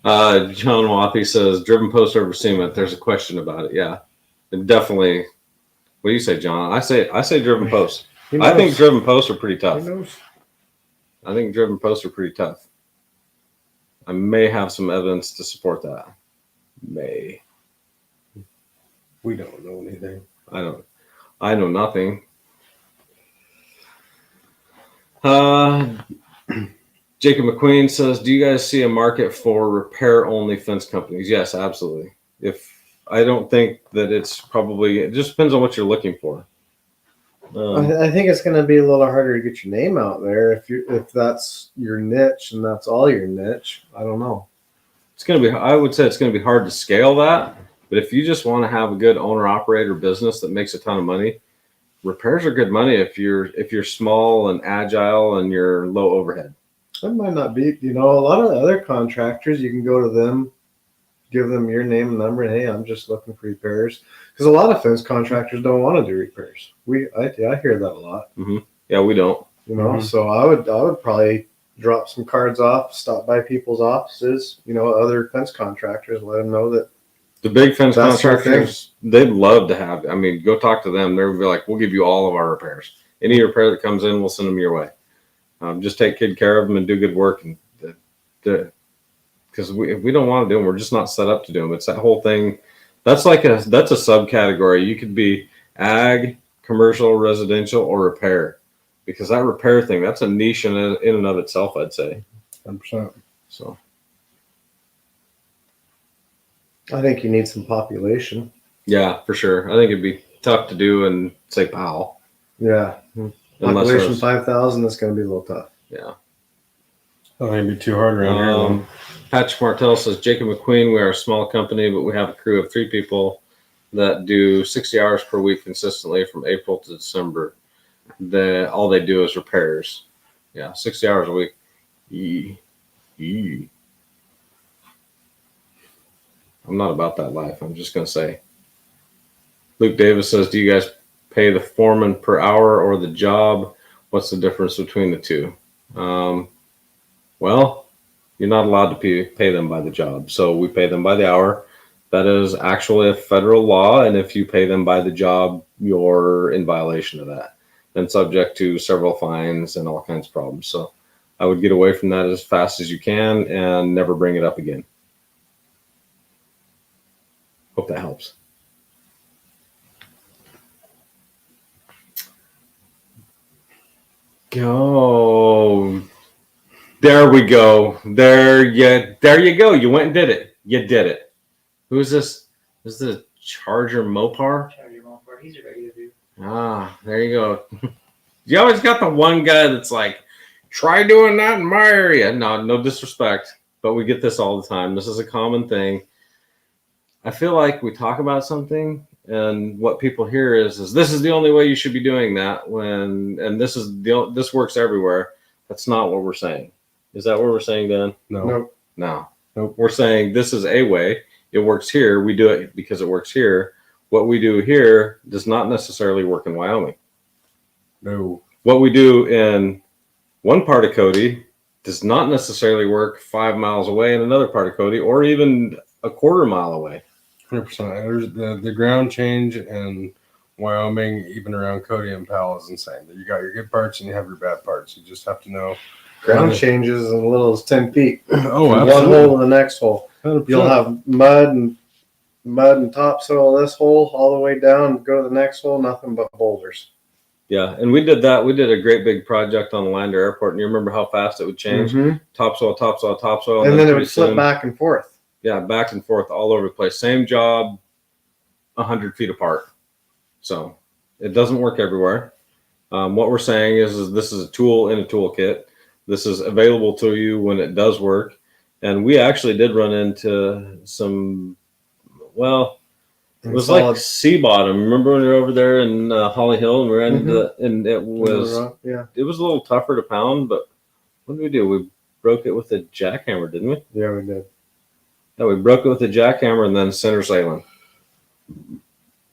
John Wathi says, driven post over cement. There's a question about it. Yeah, and definitely. What do you say, John? I say driven post. I think driven posts are pretty tough. I think driven posts are pretty tough. I may have some evidence to support that. May. We don't know anything. I know nothing. Jacob McQueen says, do you guys see a market for repair only fence companies? Yes, absolutely. I don't think that it just depends on what you're looking for. I think it's going to be a little harder to get your name out there if that's your niche and that's all your niche. I don't know. I would say it's going to be hard to scale that, but if you just want to have a good owner operator business that makes a ton of money, repairs are good money if you're small and agile and you're low overhead. That might not be, a lot of the other contractors, you can go to them, give them your name and number, and hey, I'm just looking for repairs. Because a lot of fence contractors don't want to do repairs. I hear that a lot. Mm-hmm. Yeah, we don't. So I would probably drop some cards off, stop by people's offices, other fence contractors, let them know that the big fence contractors, they'd love to have. I mean, go talk to them. They'll be like, we'll give you all of our repairs. Any repair that comes in, we'll send them your way. Just take good care of them and do good work. And because we don't want to do them, we're just not set up to do them. It's that whole thing. That's a subcategory. You could be ag, commercial, residential, or repair. Because that repair thing, that's a niche in and of itself, I'd say. 100%. So I think you need some population. Yeah, for sure. I think it'd be tough to do in, say, Powell. Yeah. Population 5,000, that's going to be a little tough. Yeah. I think it'd be too hard around here. Patrick Martell says, Jacob McQueen, we are a small company, but we have a crew of 3 people that do 60 hours per week consistently from April to December. All they do is repairs. Yeah, 60 hours a week. I'm not about that life. I'm just going to say. Luke Davis says, do you guys pay the foreman per hour or the job? What's the difference between the two? Well, you're not allowed to pay them by the job. So we pay them by the hour. That is actually a federal law. And if you pay them by the job, you're in violation of that and subject to several fines and all kinds of problems. So I would get away from that as fast as you can and never bring it up again. Hope that helps. Go. There we go. There you go. You went and did it. You did it. Who is this? This is the Charger Mopar? Charger Mopar. He's a regular dude. Ah, there you go. You always got the one guy that's like, try doing that in my area. No disrespect, but we get this all the time. This is a common thing. I feel like we talk about something, and what people hear is this is the only way you should be doing that. And this works everywhere. That's not what we're saying. Is that what we're saying, Dan? No. No. Nope. We're saying this is a way. It works here. We do it because it works here. What we do here does not necessarily work in Wyoming. No. What we do in one part of Cody does not necessarily work 5 miles away in another part of Cody, or even a quarter mile away. 100%. There's the ground change in Wyoming, even around Cody and Powell, is insane. You got your good parts and you have your bad parts. You just have to know. Ground changes as little as 10 feet. Oh, From absolutely. one hole to the next hole. 100%. You'll have mud and topsoil this hole all the way down. Go to the next hole, nothing but boulders. Yeah, and we did that. We did a great big project on the Lander Airport, and you remember how fast it would change? Mhm. Topsoil, topsoil, topsoil. And then it would pretty flip soon- back and forth. Yeah, back and forth all over the place. Same job, 100 feet apart. So it doesn't work everywhere. What we're saying is this is a tool in a toolkit. This is available to you when it does work. And we actually did run into some, well, it was like sea bottom. Remember when we were over there in Holly Hill and we ran into, and it was a little tougher to pound, but what did we do? We broke it with a jackhammer, didn't we? Yeah, we did. Yeah, we broke it with a jackhammer and then center sailing.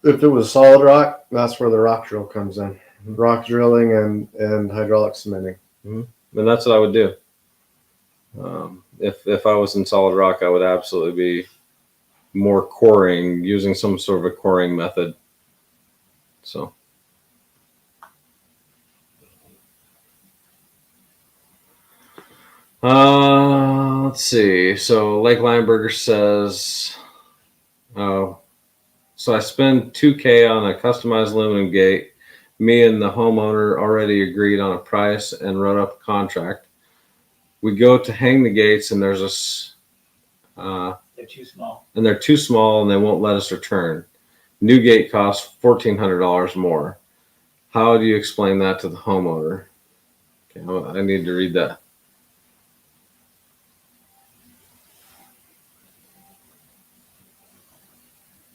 If it was solid rock, that's where the rock drill comes in. Rock drilling and hydraulic cementing. And that's what I would do. If I was in solid rock, I would absolutely be more coring, using some sort of a coring method. So. Let's see. So Lake Lineberger says, so I spend $2,000 on a customized aluminum gate. Me and the homeowner already agreed on a price and wrote up a contract. We go to hang the gates, and there's this. They're too small. And they're too small, and they won't let us return. New gate costs $1,400 more. How do you explain that to the homeowner? Okay, I need to read that.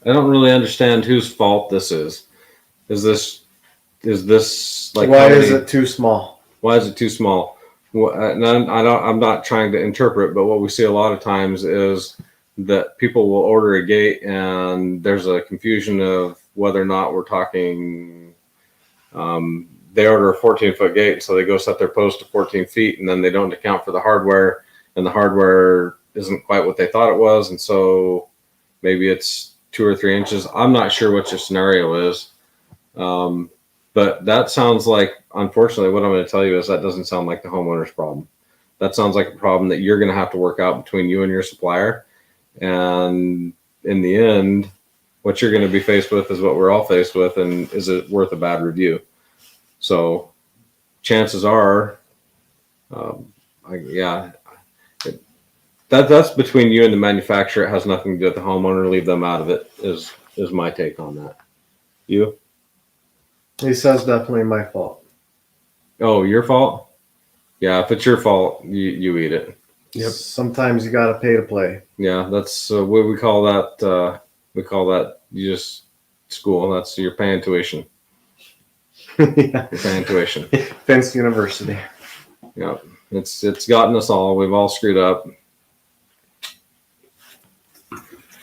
I don't really understand whose fault this is. Is this like why is it too small? Why is it too small? I'm not trying to interpret, but what we see a lot of times is that people will order a gate and there's a confusion of whether or not we're talking. They order a 14-foot gate, so they go set their post to 14 feet, and then they don't account for the hardware, and the hardware isn't quite what they thought it was, and so maybe it's 2 or 3 inches. I'm not sure what your scenario is. But that sounds like, unfortunately, what I'm going to tell you is that doesn't sound like the homeowner's problem. That sounds like a problem that you're going to have to work out between you and your supplier. And in the end, what you're going to be faced with is what we're all faced with. And is it worth a bad review? So chances are, that's between you and the manufacturer. It has nothing to do with the homeowner. Leave them out of it is my take on that. You? He says definitely my fault. Oh, your fault? Yeah, if it's your fault, you eat it. Yep. Sometimes you got to pay to play. Yeah, that's what we call that. We call that you just school. That's your paying tuition. Yeah. You're paying tuition. Fence University. Yeah, it's gotten us all. We've all screwed up.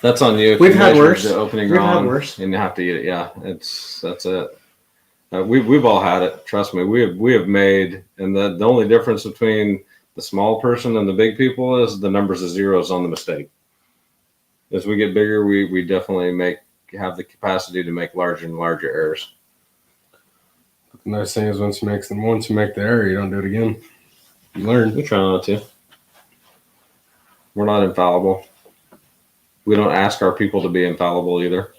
That's on you. We've had worse. The opening We've wrong, had worse. and you have to eat it. Yeah, that's it. We've all had it. Trust me. We have made, and the only difference between the small person and the big people is the numbers of zeros on the mistake. As we get bigger, we definitely have the capacity to make larger and larger errors. The nice thing is once you make the error, you don't do it again. You learn. We try not to. We're not infallible. We don't ask our people to be infallible either.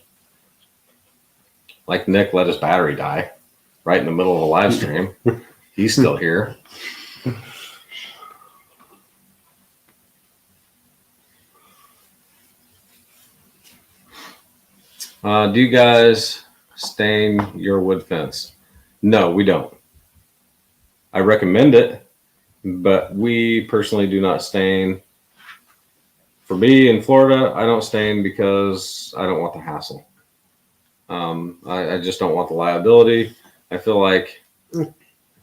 Like Nick let his battery die right in the middle of a live stream. He's still here. Do you guys stain your wood fence? No, we don't. I recommend it, but we personally do not stain. For me in Florida, I don't stain because I don't want the hassle. I just don't want the liability. I feel like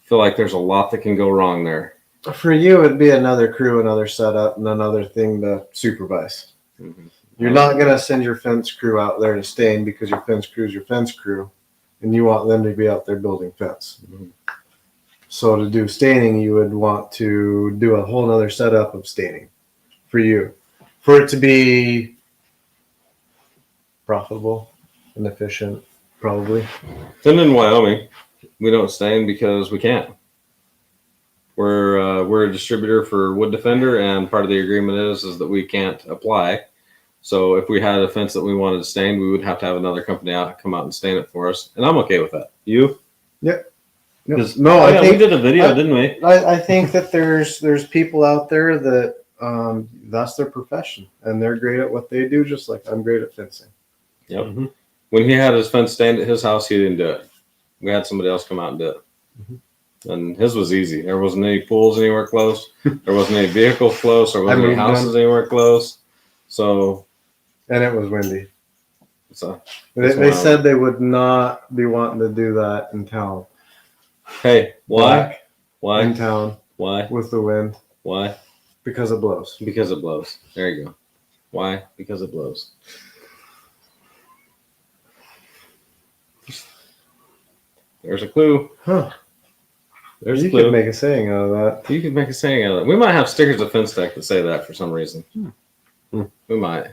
there's a lot that can go wrong there. For you, it'd be another crew, another setup, and another thing to supervise. Mm-hmm. You're not going to send your fence crew out there to stain because your fence crew is your fence crew, and you want them to be out there building fence. Mm-hmm. So to do staining, you would want to do a whole other setup of staining for you, for it to be profitable and efficient, probably. Then in Wyoming, we don't stain because we can't. We're a distributor for Wood Defender, and part of the agreement is that we can't apply. So if we had a fence that we wanted to stain, we would have to have another company come out and stain it for us, and I'm okay with that. You? Yep. No, I think we did a video, didn't we? I think that there's people out there that that's their profession, and they're great at what they do, just like I'm great at fencing. Yep. Mm-hmm. When he had his fence stained at his house, he didn't do it. We had somebody else come out and do it. Mm-hmm. And his was easy. There wasn't any pools anywhere close. There wasn't any vehicles close. There wasn't any houses anywhere close. So, and it was windy. So they said they would not be wanting to do that in town. Hey, why? Why? In town. Why? With the wind. Why? Because it blows. Because it blows. There you go. Why? Because it blows. There's a clue. Huh. There's you a clue. Could make a saying out of that. You could make a saying out of that. We might have stickers of Fence Tech that say that for some reason. We might.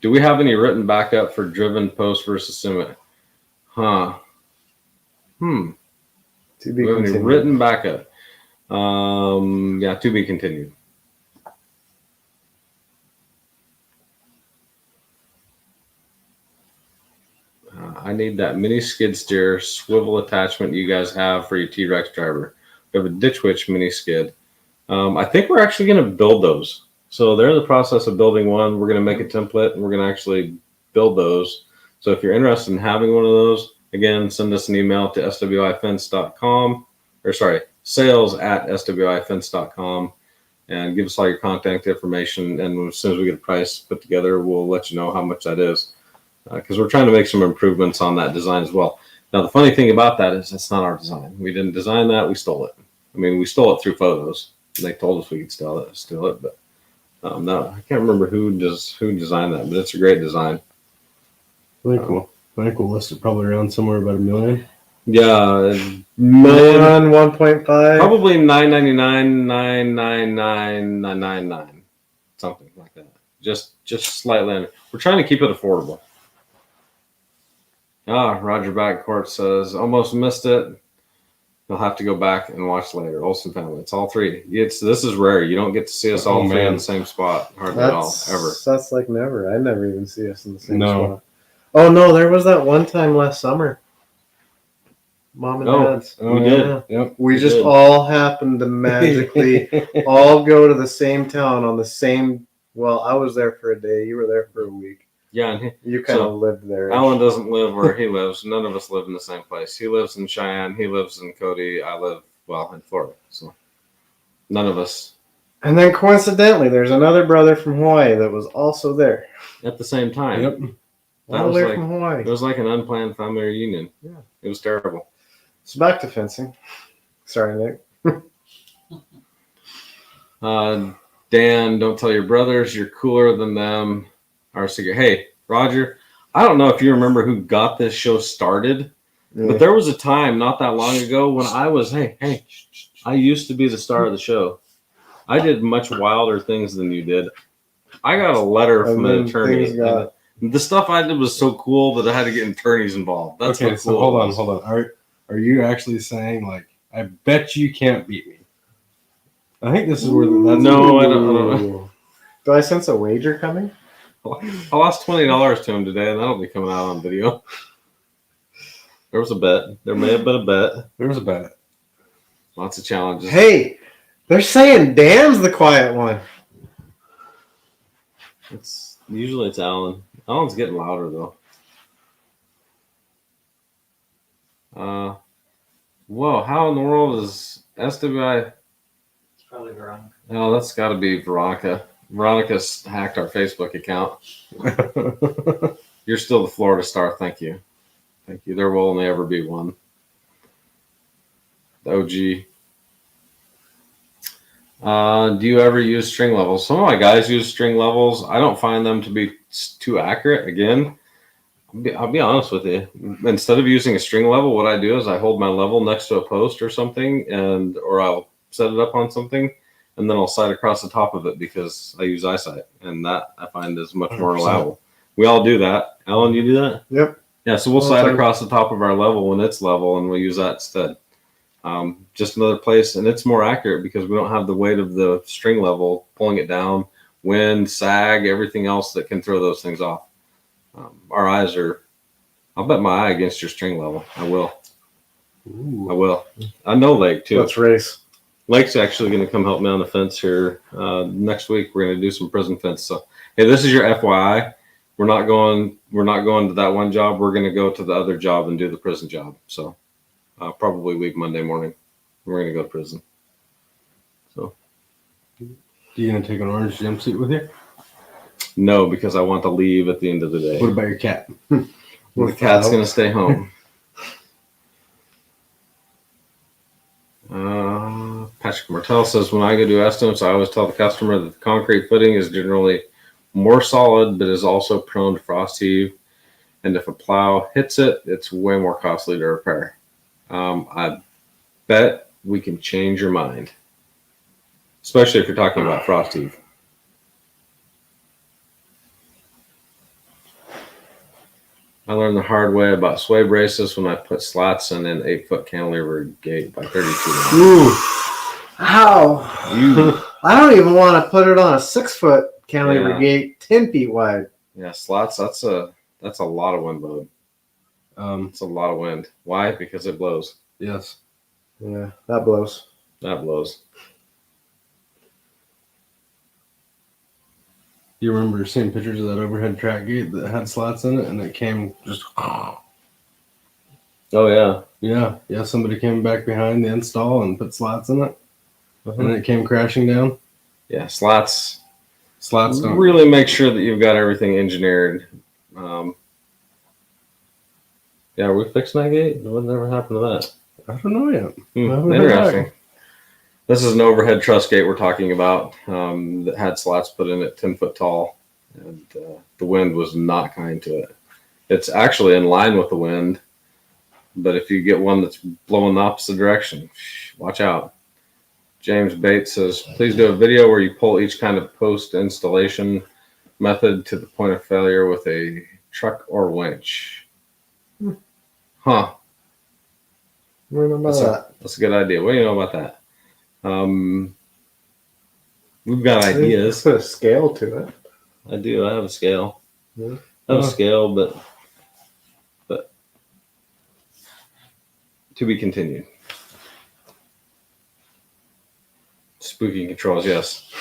Do we have any written backup for driven post versus cement? Huh. To be We have any continued. written backup? Yeah, to be continued. I need that mini skid steer swivel attachment you guys have for your T-Rex driver. We have a Ditch Witch mini skid. I think we're actually going to build those. So they're in the process of building one. We're going to make a template and we're going to actually build those. So if you're interested in having one of those, again, send us an email to swifence.com or sorry, sales@swifence.com and give us all your contact information. And as soon as we get a price put together, we'll let you know how much that is. Because we're trying to make some improvements on that design as well. Now, the funny thing about that is it's not our design. We didn't design that. We stole it. I mean, we stole it through photos. They told us we could steal it, but no, I can't remember who designed that, but it's a great design. I think we'll list it probably around somewhere about $1 million. Yeah, million, 1.5, probably $999,999,999, something like that. Just slightly under. We're trying to keep it affordable. Roger Backcourt says almost missed it. You'll have to go back and watch later. Olson family. It's all three. This is rare. You don't get to see us all three in the same spot hardly at all, ever. That's like never. I never even see us in the same spot. Oh no, there was that one time last summer. Mom and Dad's. We did. Yep. We just all happened to magically all go to the same town on the same. Well, I was there for a day. You were there for a week. Yeah, and you kind of lived there. Alan doesn't live where he lives. None of us live in the same place. He lives in Cheyenne. He lives in Cody. I live, in Florida. So none of us. And then coincidentally, there's another brother from Hawaii that was also there. At the same time. Yep. All the way from Hawaii. It was like an unplanned family reunion. Yeah. It was terrible. So back to fencing. Sorry, Nick. Dan, don't tell your brothers you're cooler than them. Hey, Roger, I don't know if you remember who got this show started, but there was a time not that long ago when I was, I used to be the star of the show. I did much wilder things than you did. I got a letter from an attorney. The stuff I did was so cool that I had to get attorneys involved. That's okay, cool. So hold on. Are you actually saying, like, I bet you can't beat me? I think this is where that's... No, I don't know. Do I sense a wager coming? I lost $20 to him today, and that'll be coming out on video. There was a bet. There may have been a bet. There was a bet. Lots of challenges. Hey, they're saying Dan's the quiet one. Usually it's Alan. Alan's getting louder, though. Whoa, how in the world is SWI? It's probably wrong. Oh, that's got to be Veronica. Veronica's hacked our Facebook account. You're still the Florida star. Thank you. Thank you. There will only ever be one. The OG. Do you ever use string levels? Some of my guys use string levels. I don't find them to be too accurate. Again, I'll be honest with you. Instead of using a string level, what I do is I hold my level next to a post or something, or I'll set it up on something, and then I'll sight across the top of it because I use eyesight, and that I find is much more 100%. reliable. We all do that. Alan, you do that? Yep. Yeah, so we'll All the sight time. across the top of our level when it's level, and we'll use that instead. Just another place, and it's more accurate because we don't have the weight of the string level pulling it down, wind, sag, everything else that can throw those things off. Our eyes are, I'll bet my eye against your string level. I will. Ooh. I will. I know Lake too. Let's race. Lake's actually going to come help me on the fence here next week. We're going to do some prison fence. So, hey, this is your FYI. We're not going to that one job. We're going to go to the other job and do the prison job. So, probably leave Monday morning. We're going to go to prison. So, You gonna take an orange jumpsuit with you? no, because I want to leave at the end of the day. What about your cat? The cat's going to stay home. Patrick Martell says, when I go do estimates, I always tell the customer that the concrete footing is generally more solid, but is also prone to frost heave. And if a plow hits it, it's way more costly to repair. I bet we can change your mind, especially if you're talking about frost heave. I learned the hard way about sway braces when I put slats in an 8-foot cantilever gate by 32. Ooh. How? You, I don't even want to put it on a 6-foot cantilever Yeah. gate, 10 feet wide. yeah, slats. That's a lot of wind load. It's a lot of wind. Why? Because it blows. Yes. Yeah, that blows. That blows. You remember seeing pictures of that overhead track gate that had slats in it, and it came just. Oh yeah. Yeah. Somebody came back behind the install and put slats in it, and it came crashing down. Yeah, slats. Slats don't. Really make sure that you've got everything engineered. Yeah, are we fixing that gate? Whatever happened to that? I don't know yet. I haven't heard Interesting. back. This is an overhead truss gate we're talking about that had slats put in it 10 foot tall, and the wind was not kind to it. It's actually in line with the wind, but if you get one that's blowing the opposite direction, watch out. James Bates says, please do a video where you pull each kind of post installation method to the point of failure with a truck or winch. Huh. I don't know that. That's a good idea. What do you know about that? We've got ideas. Put a scale to it. I do. I have a scale. Yeah. I have a scale, but to be continued. Spooky controls, yes.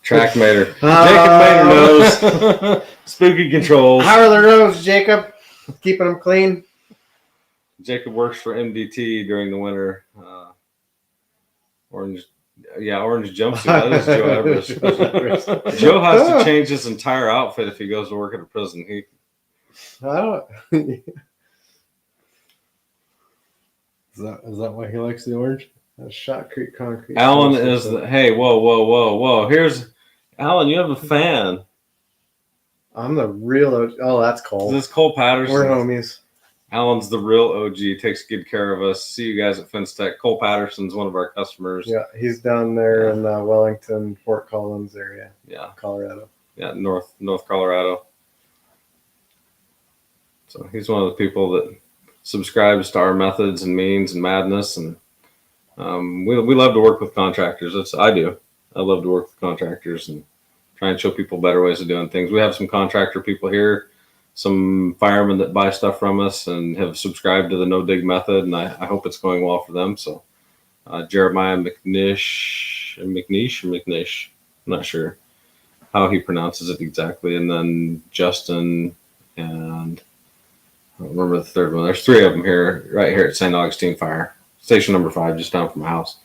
Trackmater. Jacob Mater knows. Spooky controls. How are the roads, Jacob? Keeping them clean? Jacob works for MDT during the winter. Orange jumpsuit. That is Joe Everest. Joe has to change his entire outfit if he goes to work at a prison. I don't. Is that why he likes the orange? That's Shotcrete concrete. Alan is the, hey, whoa. Here's Alan, you have a fan. I'm the real. Oh, that's cold. This is Cole Patterson. We're homies. Alan's the real OG, takes good care of us. See you guys at Fence Tech. Cole Patterson's one of our customers. Yeah, he's down there in Wellington, Fort Collins area, Yeah, Colorado. yeah, North Colorado. So he's one of the people that subscribes to our methods and means and madness, and we love to work with contractors. I do. I love to work with contractors and try and show people better ways of doing things. We have some contractor people here, some firemen that buy stuff from us and have subscribed to the no dig method, and I hope it's going well for them. So Jeremiah McNish, I'm not sure how he pronounces it exactly, and then Justin, and I don't remember the third one. There's 3 of them here, right here at St. Augustine Fire Station number 5, just down from my house,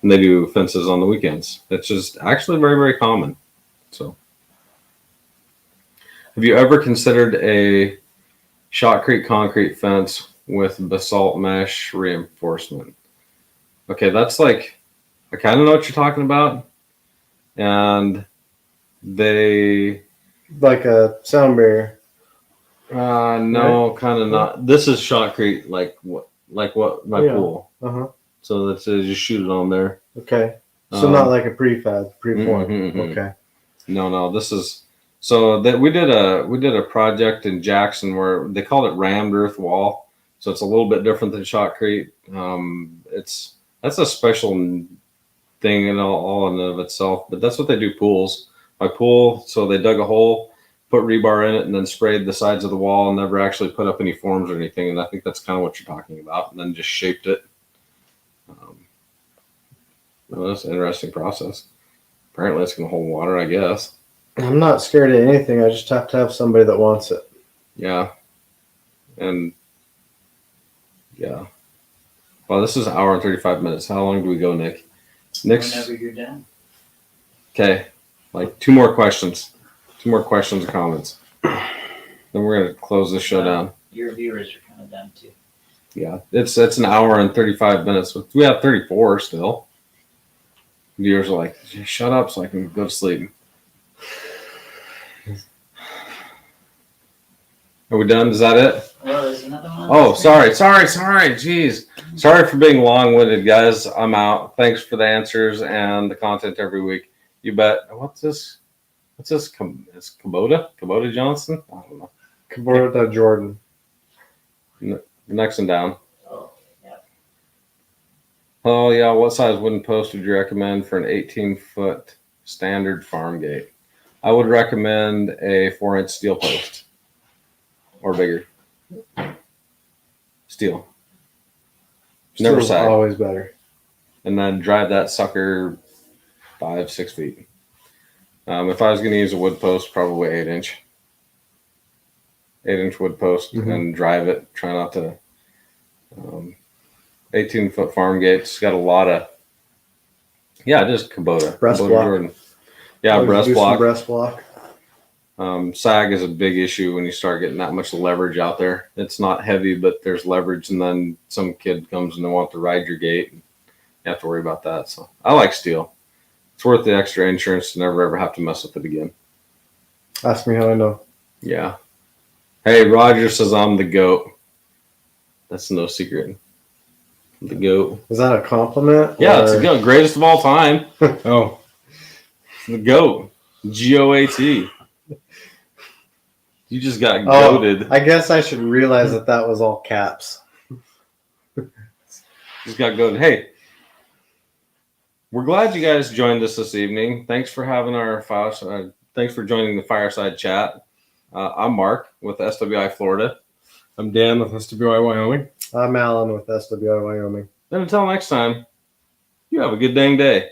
and they do fences on the weekends. It's just actually very, very common. So, have you ever considered a shotcrete concrete fence with basalt mesh reinforcement? Okay, that's like, I kind of know what you're talking about. And they, Like a sound barrier. no, kind of not. This is shotcrete, like what my Yeah. pool. Uh-huh. So that says you shoot it on there. Okay. So not like a prefab, preformed. mhm. Okay. No, this is so that we did a project in Jackson where they called it rammed earth wall. So it's a little bit different than shotcrete. That's a special thing in all in and of itself, but that's what they do pools. My pool, so they dug a hole, put rebar in it, and then sprayed the sides of the wall and never actually put up any forms or anything. And I think that's kind of what you're talking about. And then just shaped it. Well, that's an interesting process. Apparently it's going to hold water, I guess. I'm not scared of anything. I just have to have somebody that wants it. Yeah. And yeah. Well, this is an hour and 35 minutes. How long do we go, Nick? Nick's Whenever you're done. okay. Like two more questions or comments. Then we're going to close this show down. Your viewers are kind of done too. Yeah. It's an hour and 35 minutes. We have 34 still. Viewers are like, shut up so I can go to sleep. Are we done? Is that it? Well, there's another one. Oh, sorry. Jeez. Sorry for being long-winded, guys. I'm out. Thanks for the answers and the content every week. You bet. What's this? It's Kubota Johnson? I don't know. Kubota Jordan. The next one down. Oh, yeah. Oh, yeah. What size wooden post would you recommend for an 18-foot standard farm gate? I would recommend a 4-inch steel post or bigger. Steel. Never Steel's sag. always better. And then drive that sucker 5-6 feet. If I was going to use a wood post, probably 8-inch. 8-inch wood post and drive it. Try not to. 18-foot farm gates got a lot of. Yeah, just Kubota. Breast Kubota block. Jordan. Yeah, Always breast do some block. breast block. Sag is a big issue when you start getting that much leverage out there. It's not heavy, but there's leverage, and then some kid comes and they want to ride your gate. And you have to worry about that. So I like steel. It's worth the extra insurance to never ever have to mess with it again. Ask me how I know. Yeah. Hey, Roger says I'm the GOAT. That's no secret. The GOAT. Is that a compliment? Yeah, it's the GOAT. Greatest of all time. Oh, The GOAT. GOAT. You just got goated. I guess I should realize that was all caps. Just got goated. Hey, we're glad you guys joined us this evening. Thanks for having our thanks for joining the fireside chat. I'm Mark with SWI Florida. I'm Dan with SWI Wyoming. I'm Alan with SWI Wyoming. Then until next time, you have a good dang day.